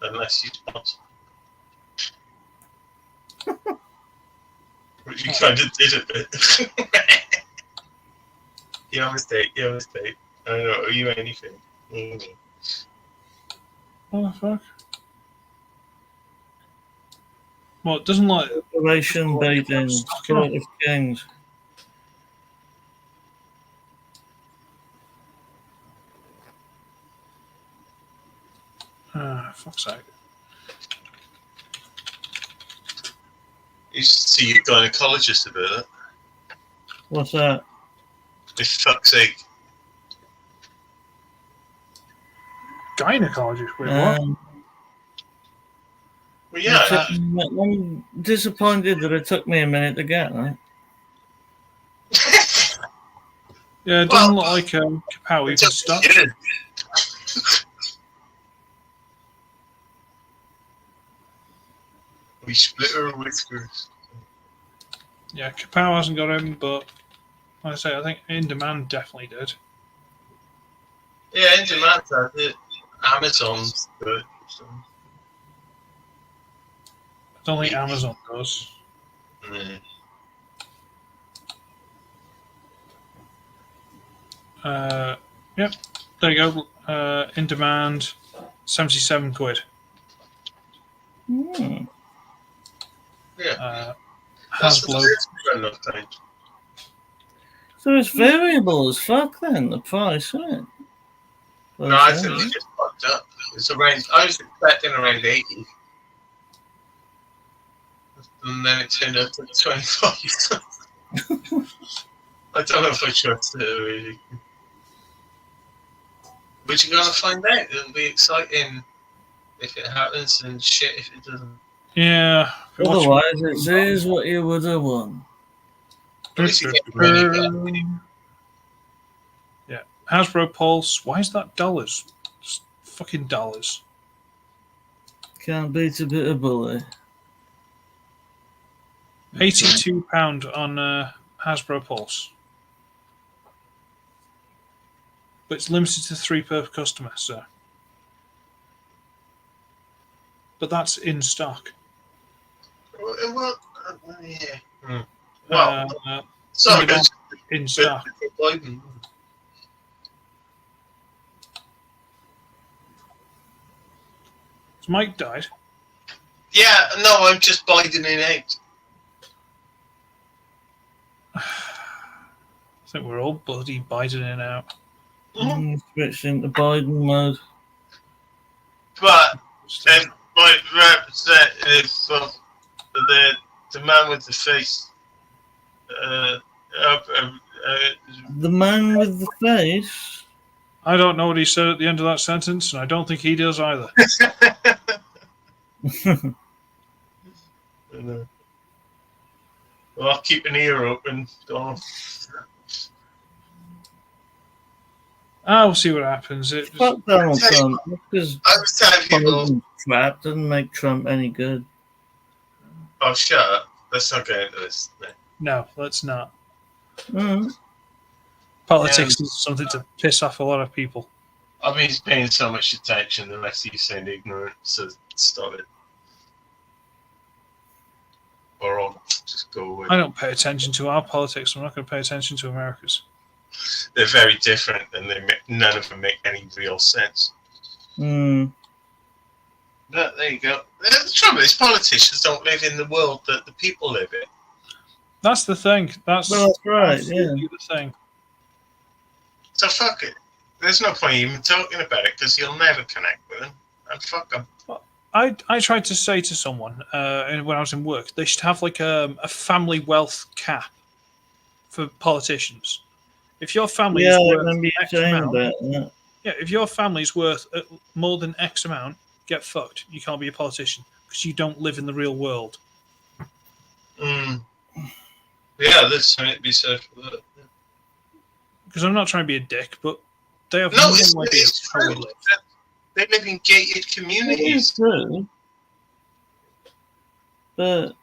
unless you sponsor. Which you kind of did a bit. You have a mistake. I don't know, owe you anything. What the fuck? Well, it doesn't like he? Operation Baiting, Court of Kings. fuck's sake. You should see your gynecologist about that. What's that? For fuck's sake. Gynecologist, wait, what? Well, yeah. I'm disappointed that it took me a minute to get that. Yeah, it doesn't look like Kapow even stuck. We split our whiskers. Yeah, Kapow hasn't got him, but like I say, I think In Demand definitely did. Yeah, in demand has it. Amazon's good. So. I don't think Amazon does. Yep, there you go. In Demand, 77 quid. Hmm. Yeah. Hasbro. So it's variable as fuck then, the price, isn't it? No, I think we just fucked up. It's around. I was expecting around 80, and then it turned out to 25. I don't know if I trust it really. But you're gonna find out. It'll be exciting if it happens, and shit if it doesn't. Yeah. Otherwise, it says what you would have won. At least you get money back. Yeah. Hasbro Pulse. Why is that dollars? Just fucking dollars. Can't beat a bit of bully. £82 on Hasbro Pulse. But it's limited to 3 per customer, so. But that's in stock. Well, yeah. Well, sorry, in stock. Has Mike died? Yeah, no, I'm just Biden in out. I think we're all bloody Biden in out. Switched into Biden mode. But my representative of the man with the face. The man with the face? I don't know what he said at the end of that sentence, and I don't think he does either. And, well, I'll keep an ear open. I'll see what happens. Fuck Donald Trump. Because I was telling people, crap doesn't make Trump any good. oh, shut up. Let's not go into this. No, let's not. Mm. Politics is something to piss off a lot of people. I mean, he's paying so much attention unless he's saying ignorant, so stop it. Or I'll just go away. I don't pay attention to our politics. I'm not going to pay attention to America's. They're very different, and none of them make any real sense. Mm. But there you go. The trouble is, politicians don't live in the world that the people live in. That's the thing. That's right. Yeah. the thing. So fuck it. There's no point even talking about it because you'll never connect with them. And fuck them. I tried to say to someone when I was in work, they should have like a family wealth cap for politicians. If your family is worth X amount, if your family is worth more than X amount, get fucked. You can't be a politician because you don't live in the real world. Yeah, there's something to be said for that. Because I'm not trying to be a dick, but they have no idea it's how we true. live. They live in gated communities. It's true. But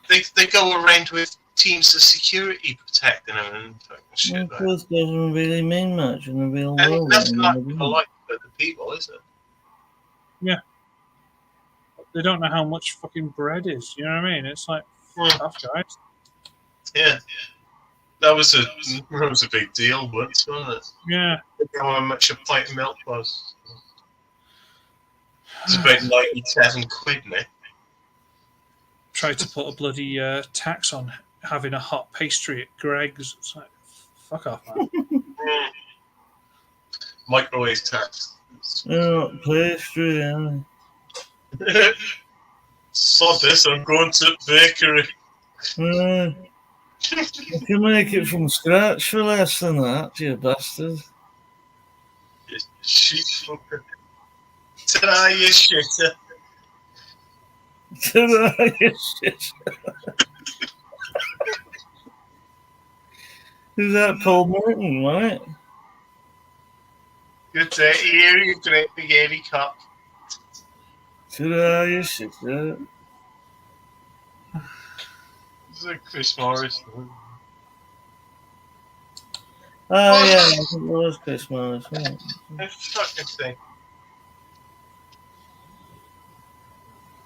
they go around with teams of security protecting them and fucking shit like that. It doesn't really mean much in the real And world. nothing like polite for the people, is it? Yeah. They don't know how much fucking bread is. You know what I mean? It's like, tough guys. Yeah. That was a big deal once, wasn't it? Yeah. I don't know how much a pint of milk was. It's about 97 quid now. Tried to put a bloody tax on having a hot pastry at Greg's. It's like, fuck off, man. Microwave tax. Pastry, yeah. Sod this, I'm going to the bakery. You can make it from scratch for less than that, you bastard. You cheap fucker. Ta-da, you shitter. Ta-da, you shit. Who's that? Paul Morton, right? Good day here, you great big airy cup. Ta-da, you shit. Yeah. This is a Chris Morris. Oh, yeah, I think it was Chris Morris, right? This fucking thing.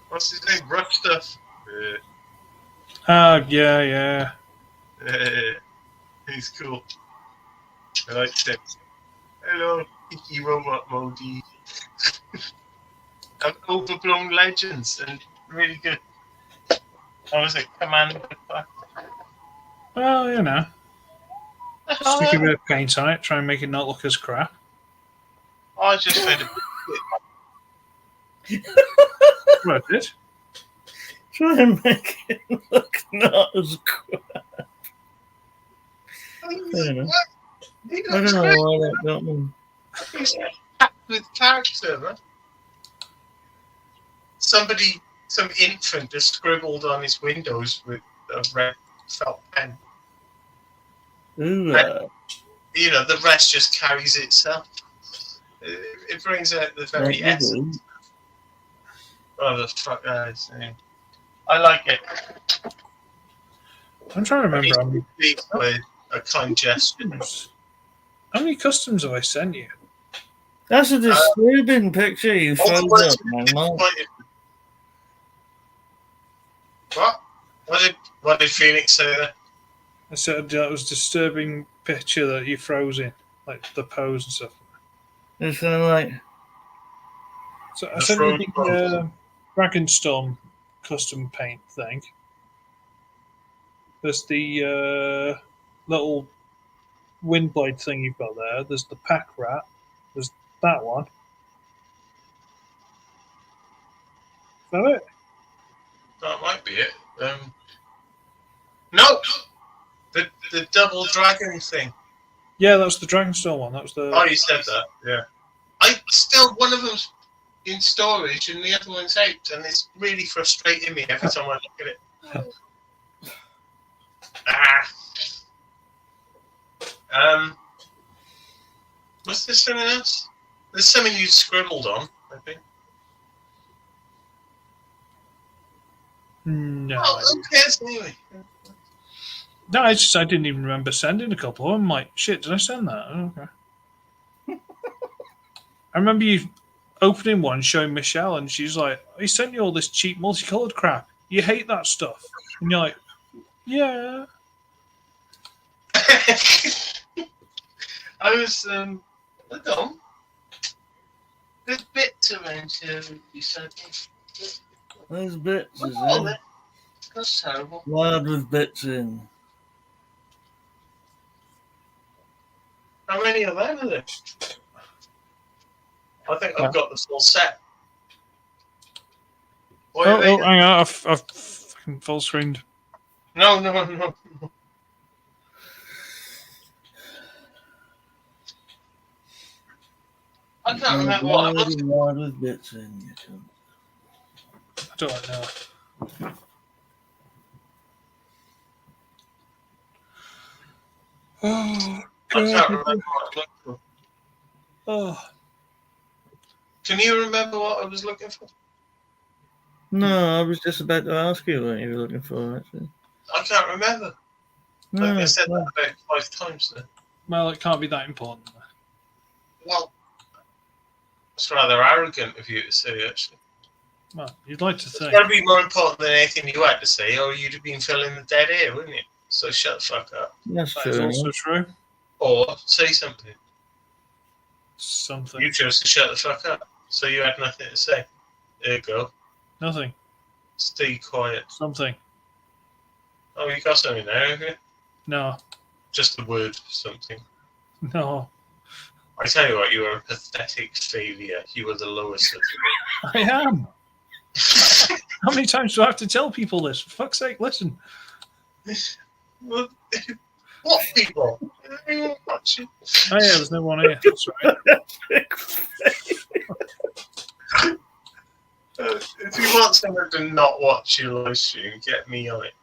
What's his name? Rough Stuff. Yeah. He's cool. I like him. Hello, Icky Robot Modi. Overblown legends and really good. I was a commander. Well, you know. Stick a bit of paint on it, try and make it not look as crap. I just found a What I did? Try and make it look not as crap. I don't know. I don't know why that got me. He's packed with character, man. Some infant just scribbled on his windows with a red felt pen. Ooh, You know, the rest just carries itself. It brings out the very essence. Oh, the fuck, guys. I like it. I'm trying to remember With a kind gesture. how many customs have I sent you? that's a disturbing picture you froze up, man. What? What did Feenix say there? I said that was a disturbing picture that you froze in, like the pose and stuff. It's kind of like, So I sent you the Dragonstorm custom paint thing. There's the little windblade thing you've got there. There's the pack rat. There's that one. Is that it? That might be it. No! The double dragon thing. Yeah, that was the Dragonstorm one. That was the. Oh, you said that, yeah. One of them's in storage and the other one's out, and it's really frustrating me every time I look at it. Was there something else? There's something you scribbled on, I think. No. Oh, who cares anyway? No, I didn't even remember sending a couple. I'm like, shit, did I send that? Oh, okay. I remember you opening one, showing Michelle, and she's like, I sent you all this cheap multicolored crap. You hate that stuff. And you're like, yeah. I was, hold on. There's bits around here you sent me. There's bits, is Oh, there? that's terrible. Wild with bits in. How many of them are there? I think I've got the full set. Why are they- Hang on, I've fucking full screened. No. I can't remember what I looked at. Wild with bits in, you cunt. I don't know. Oh, I can't remember what I looked for. Oh. Can you remember what I was looking for? No, I was just about to ask you what you were looking for, actually. I can't remember. No, I said no. that about 5 times now. Well, it can't be that important. Well, it's rather arrogant of you to say, actually. Well, you'd like to It's think. got to be more important than anything you had to say, or you'd have been filling the dead air, wouldn't you? So shut the fuck up. That's That is true. also true. Or say something. Something. You chose to shut the fuck up, so you had nothing to say. There you go. Nothing. Stay quiet. Something. Oh, you got something there, have you? No. Just the word something. No. I tell you what, you are a pathetic failure. You are the lowest of I am. How many times do I have to tell people this? For fuck's sake, listen. Well, what people? Anyone watching? Oh yeah, there's no one here. That's right. If you want someone to not watch your live stream, get me on it.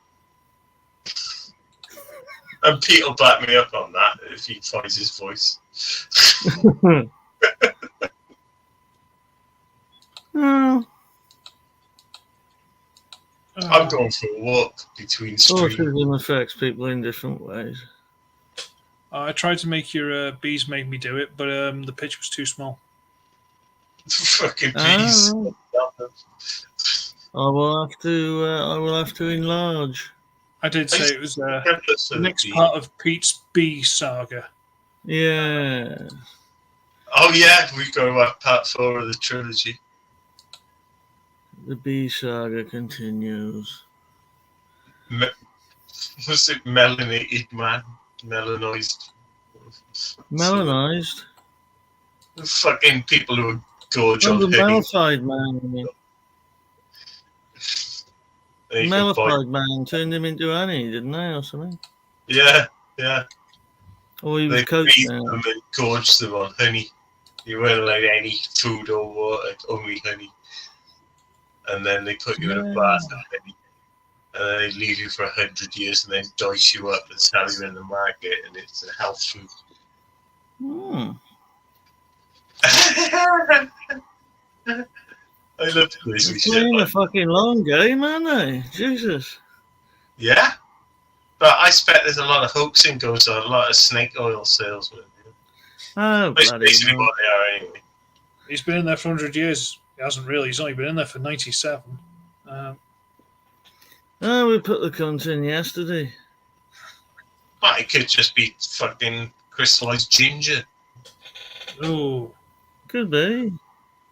And Pete will back me up on that if he finds his voice. Oh, I'm going for a walk between streams. autism affects people in different ways. I tried to make your bees make me do it, but the pitch was too small. Fucking bees. I will have to enlarge. I did say it was the The next part of Pete's bee saga. Yeah. Oh yeah, we've got to have part 4 of the trilogy. The bee saga continues. Was it melanated man? Melanoized. Melanized? Fucking people who are gorge Oh, on the honey. Malphite man. They can buy- Malphite man turned him into Annie, didn't they, or something? Yeah. Or he was They coached feed now. them and gorge them on honey. You weren't allowed any food or water, only honey. And then they put you in a bath of honey. And then they leave you for 100 years and then dice you up and sell you in the market, and it's a health food. I love crazy They're shit. playing a Like, fucking long game, aren't they? Jesus. yeah, but I expect there's a lot of hoaxing goes on, a lot of snake oil salesmen. Oh, That's bloody basically hell. what they are anyway. He's been in there for 100 years. He hasn't really. He's only been in there for 97. Oh, we put the cunt in yesterday. But it could just be fucking crystallized ginger. Oh, Could be.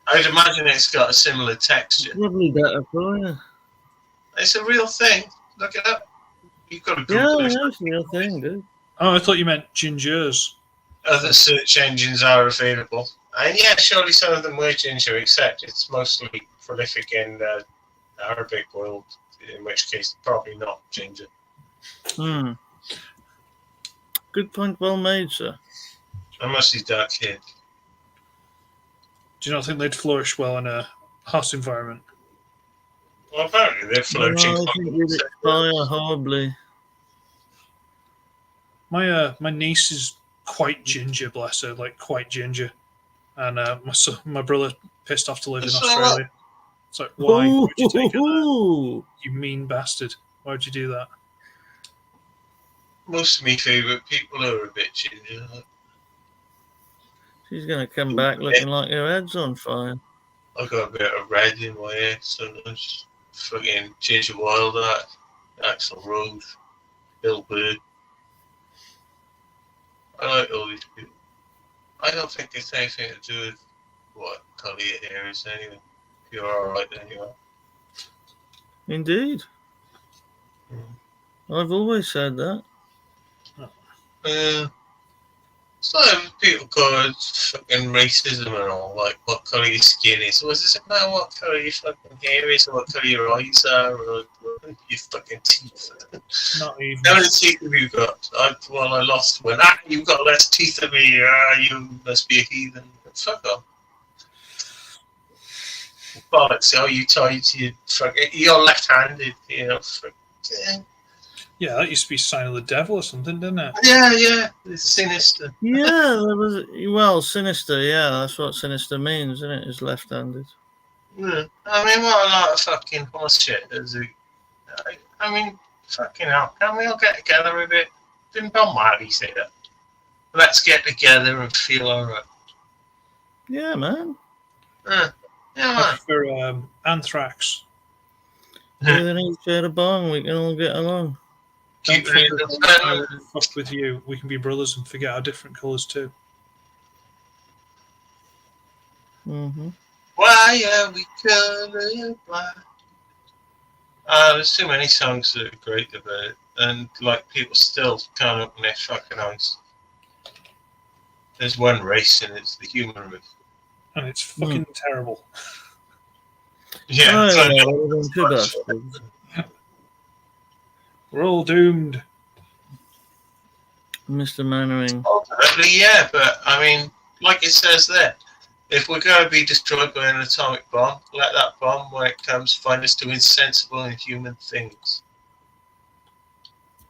I'd imagine it's got a similar texture. Probably better for you. It's a real thing. Look it up. You've got to Yeah, Google it. that's the real thing, dude. I thought you meant gingers. Other search engines are available. And yeah, surely some of them were ginger, except it's mostly prolific in the Arabic world, in which case probably not ginger. Good point, well made, sir. And mostly dark haired. Do you not think they'd flourish well in a hot environment? Well, apparently they're floating. No, I think you'd expire horribly. My niece is quite ginger, bless her, like quite ginger, and my brother pissed off to live in So Australia. It's like, why would you take her there? Ooh. You mean bastard! Why would you do that? Most of my favourite people are a bit ginger. She's gonna come back looking like her head's on fire. I've got a bit of red in my hair sometimes. Fucking Ginger Wilder, Axl Rose, Bill Burr. I like all these people. I don't think it's anything to do with what colour your hair is anyway. You're alright then you are. Indeed. I've always said that. It's like people call it fucking racism and all, like what colour your skin is. Well, does it matter what colour your fucking hair is or what colour your eyes are or your fucking teeth? Not even. How many teeth have you got? I lost one. You've got less teeth than me. You must be a heathen. Fuck off. Bollocks, you tied to your fucking... You're left-handed, you know. Yeah, that used to be a sign of the devil or something, didn't it? Yeah. It's sinister. Yeah, there was. Well, sinister. Yeah, that's what sinister means, isn't it? Is left-handed. Yeah. I mean, what a lot of fucking horse shit is it? I mean, fucking hell. Can we all get together a bit? Didn't Bob Marley say that? Let's get together and feel alright. Yeah, man. Yeah, man. I prefer Anthrax. With an each share a bong, we can all get along. Keep Don't it fuck in with the us, I family. wouldn't fuck with you. We can be brothers and forget our different colours too. Mm-hmm. Why are we colorblind? There's too many songs that are great about it, and like people still can't open their fucking eyes. There's one race, and it's the human race. And it's fucking terrible. Yeah, Oh, so yeah, well, two bastards. We're all doomed. Mr. Mannering. ultimately, yeah, but I mean, like it says there, if we're going to be destroyed by an atomic bomb, let that bomb, when it comes, find us doing sensible and human things.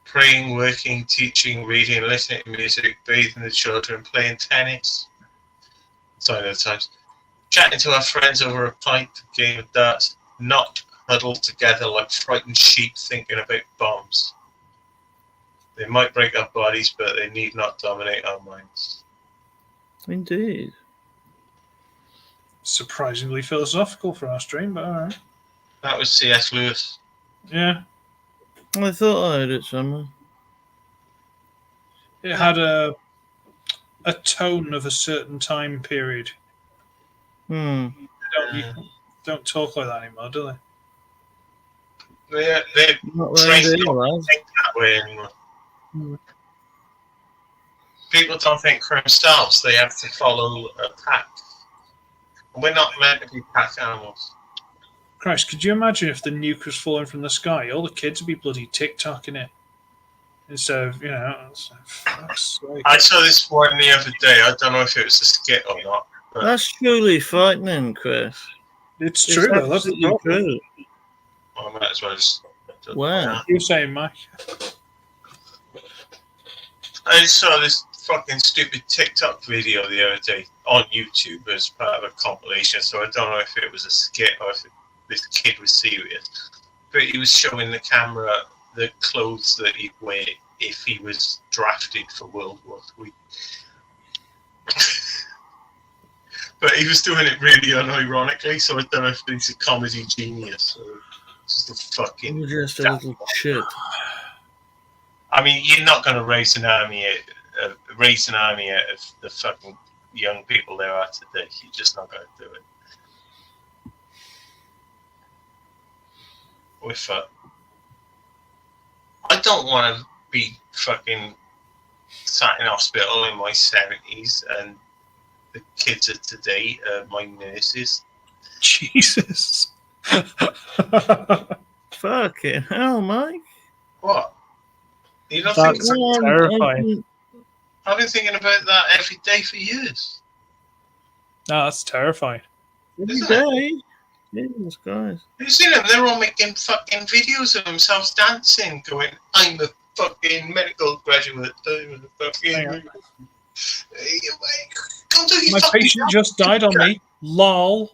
Praying, working, teaching, reading, listening to music, bathing the children, playing tennis. Sign of the times. Chatting to our friends over a pint, game of darts, not huddled together like frightened sheep thinking about bombs. They might break our bodies, but they need not dominate our minds. Indeed. Surprisingly philosophical for our stream, but alright. That was C.S. Lewis. Yeah. I thought I heard it somewhere. It had a tone of a certain time period. They don't talk like that anymore, do they? They're Not trained really, not to lads. think that way anymore. People don't think for themselves. They have to follow a pack. We're not meant to be pack animals. Christ, could you imagine if the nuke was falling from the sky? All the kids would be bloody TikToking it. Instead of, fuck's sake. I saw this one the other day. I don't know if it was a skit or not. But That's truly frightening, Chris. It's true, though. That's the absolutely problem. true. I might as well just... Wow. You're saying, Mike? I saw this fucking stupid TikTok video the other day on YouTube as part of a compilation, so I don't know if it was a skit or if this kid was serious. But he was showing the camera the clothes that he'd wear if he was drafted for World War III. But he was doing it really unironically, so I don't know if he's a comedy genius or just a fucking... You're just a little shit. I mean, you're not going to raise an army out of the fucking young people there are today. You're just not going to do it. We're fucked. I don't want to be fucking sat in hospital in my 70s and the kids of today are my nurses. Jesus. Fucking hell, Mike. What? You don't That's think... Man, I- terrifying. terrifying. Terrifying. I've been thinking about that every day for years. I- No, that's terrifying. Every Isn't it? day. Jesus Christ. You see them? They're all making fucking videos of themselves dancing, going, "I'm a fucking medical graduate. I'm a fucking." Hang on. Come do your My fucking patient job. just died on me. Lol.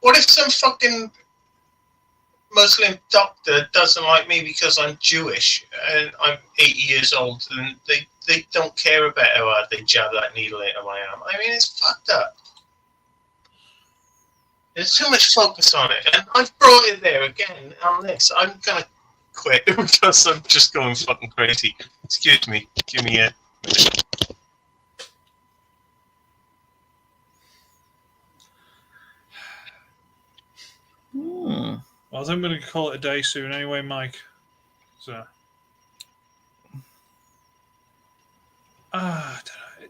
What if some fucking Muslim doctor doesn't like me because I'm Jewish and I'm 80 years old and they don't care about how hard they jab that needle into my arm? I mean, it's fucked up. There's too much focus on it, and I've brought it there again on this. I'm gonna quit because I'm just going fucking crazy. Excuse me. Give me a. Hmm. Well, I think I'm going to call it a day soon anyway, Mike. So. I don't know.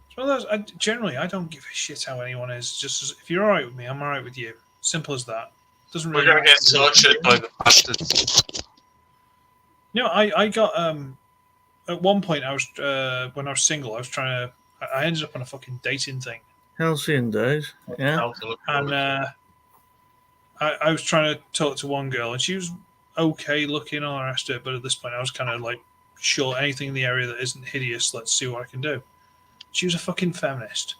It's one of those, generally, I don't give a shit how anyone is. Just if you're alright with me, I'm alright with you. Simple as that. Doesn't really We're gonna matter. get tortured by the bastards. You know, I got at one point I was when I was single, I was trying to. I ended up on a fucking dating thing, Halcyon days. Yeah. and I was trying to talk to one girl, and she was okay looking, all the rest of it. But at this point, I was kind of like, sure, anything in the area that isn't hideous, let's see what I can do. She was a fucking feminist.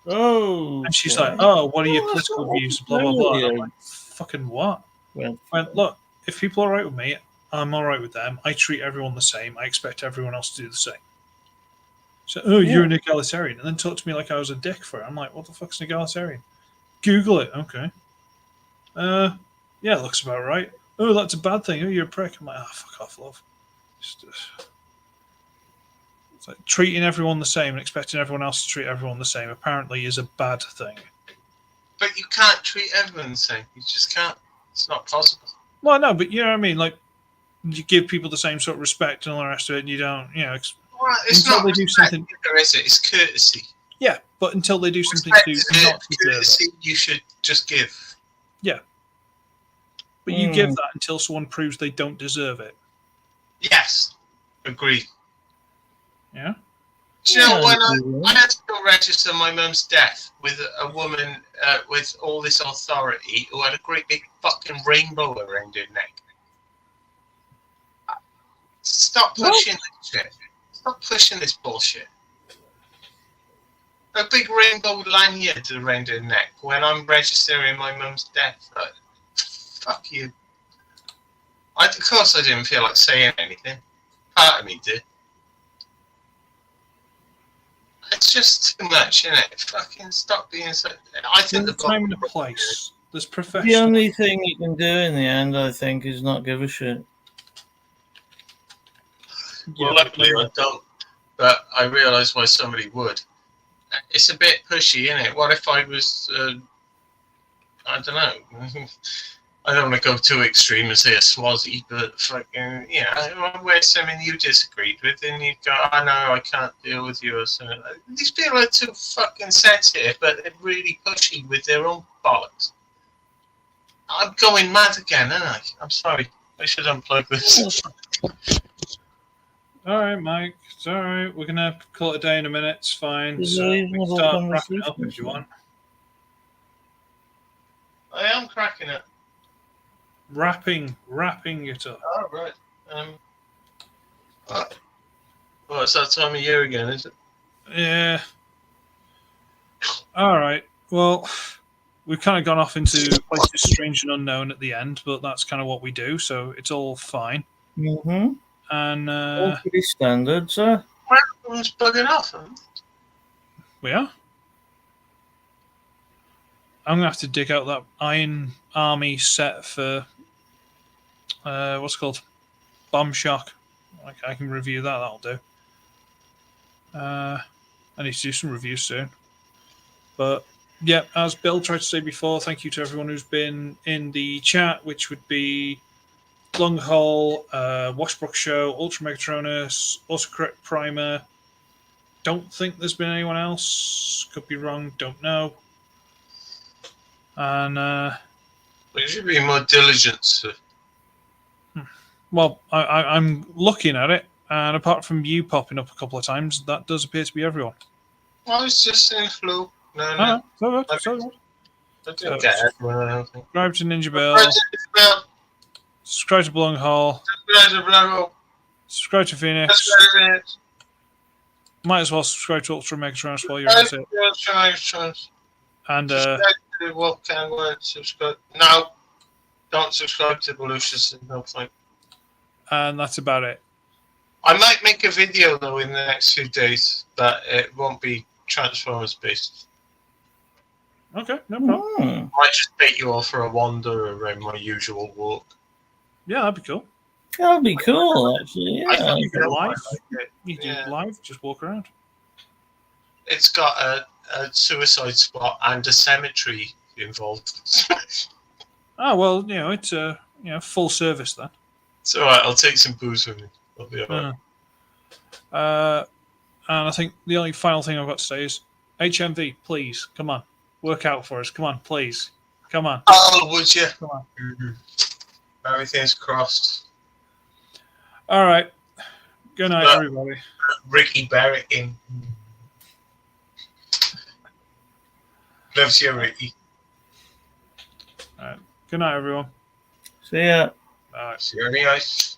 Oh. And she's okay. like, "Oh, what are your Oh, that's political not views?" Blah blah blah. And I'm familiar. like, "Fucking what?" Well, Look, if people are alright with me, I'm alright with them. I treat everyone the same. I expect everyone else to do the same. So, oh, you're an egalitarian, and then talk to me like I was a dick for it. I'm like, what the fuck's an egalitarian? Google it. Okay. Yeah, looks about right. Oh, that's a bad thing. Oh, you're a prick. I'm like, oh, fuck off, love. It's like treating everyone the same and expecting everyone else to treat everyone the same apparently is a bad thing. But you can't treat everyone the same. You just can't. It's not possible. Well, no, but you know what I mean? Like, you give people the same sort of respect and all the rest of it, and you don't, you know. Well, it's Until not they do respect, something- either, is it? It's courtesy. Yeah, but until they do something Respect to is not deserve it. courtesy you should just give. But you give that until someone proves they don't deserve it. Yes. Agreed. Yeah? Do you know, Yeah, when I had to go register my mum's death with a woman with all this authority who had a great big fucking rainbow around her neck. Stop pushing this shit. Stop pushing this bullshit. A big rainbow lanyard around her neck when I'm registering my mum's death. Like, fuck you. Of course I didn't feel like saying anything. Part of me did. It's just too much, isn't it? Fucking stop being so... I think There's the a time and a place. There's the professional. only thing you can do in the end, I think, is not give a shit. Well, luckily I don't. But I realise why somebody would. It's a bit pushy, isn't it? What if I was... I don't know. I don't want to go too extreme and say a Swazi, but fucking, yeah, wear something you disagreed with, and you go, "I know I can't deal with you," or something. These people are too fucking sensitive, but they're really pushy with their own bollocks. I'm going mad again, aren't I? I'm sorry. I should unplug this. All right, Mike. It's all right. We're going to call it a day in a minute. It's fine. It's a So we can reasonable start wrapping it up conversation, if you want. I am cracking it. Wrapping it up. Oh, right. Well, it's that time of year again, is it? Yeah. All right. Well, we've kind of gone off into places strange and unknown at the end, but that's kind of what we do, so it's all fine. Mm-hmm. And All pretty standard, sir. Everyone's bugging off. Huh? we are. I'm gonna have to dig out that Iron Army set for what's it called Bomb Shock. I can review that. That'll do. I need to do some reviews soon. But yeah, as Bill tried to say before, thank you to everyone who's been in the chat, which would be Long Haul, Washbrook Show, Ultra Megatronus, Autocorrect Primer. Don't think there's been anyone else. Could be wrong. Don't know. And There should be more diligence. well, I'm looking at it, and apart from you popping up a couple of times, that does appear to be everyone. I was just in flu. No. So good. So good. I didn't get everyone, I don't think. Subscribe to NinjaBill. Subscribe to Belong Hall. Subscribe to Feenix. Might as well subscribe to Ultra Megatrons while you're at it. And No, don't subscribe to Balucious. No point. and that's about it. I might make a video though in the next few days, but it won't be Transformers based. Okay, no problem. I might just take you all for a wander around my usual walk. Yeah, that'd be cool. That'd be cool, actually. I Yeah. think You do you'll live. like it. You do Yeah. live. Just walk around. It's got a suicide spot and a cemetery involved. Oh well, it's full service then. It's alright, I'll take some booze with me. I'll be alright. And I think the only final thing I've got to say is HMV, please come on, work out for us. Come on, please, come on. Oh, would you? Come on. Mm-hmm. Everything's crossed. All right. Good night, everybody. Ricky Barrett in. Loves you, Ricky. All right. Good night, everyone. See ya. All right. See you, nice.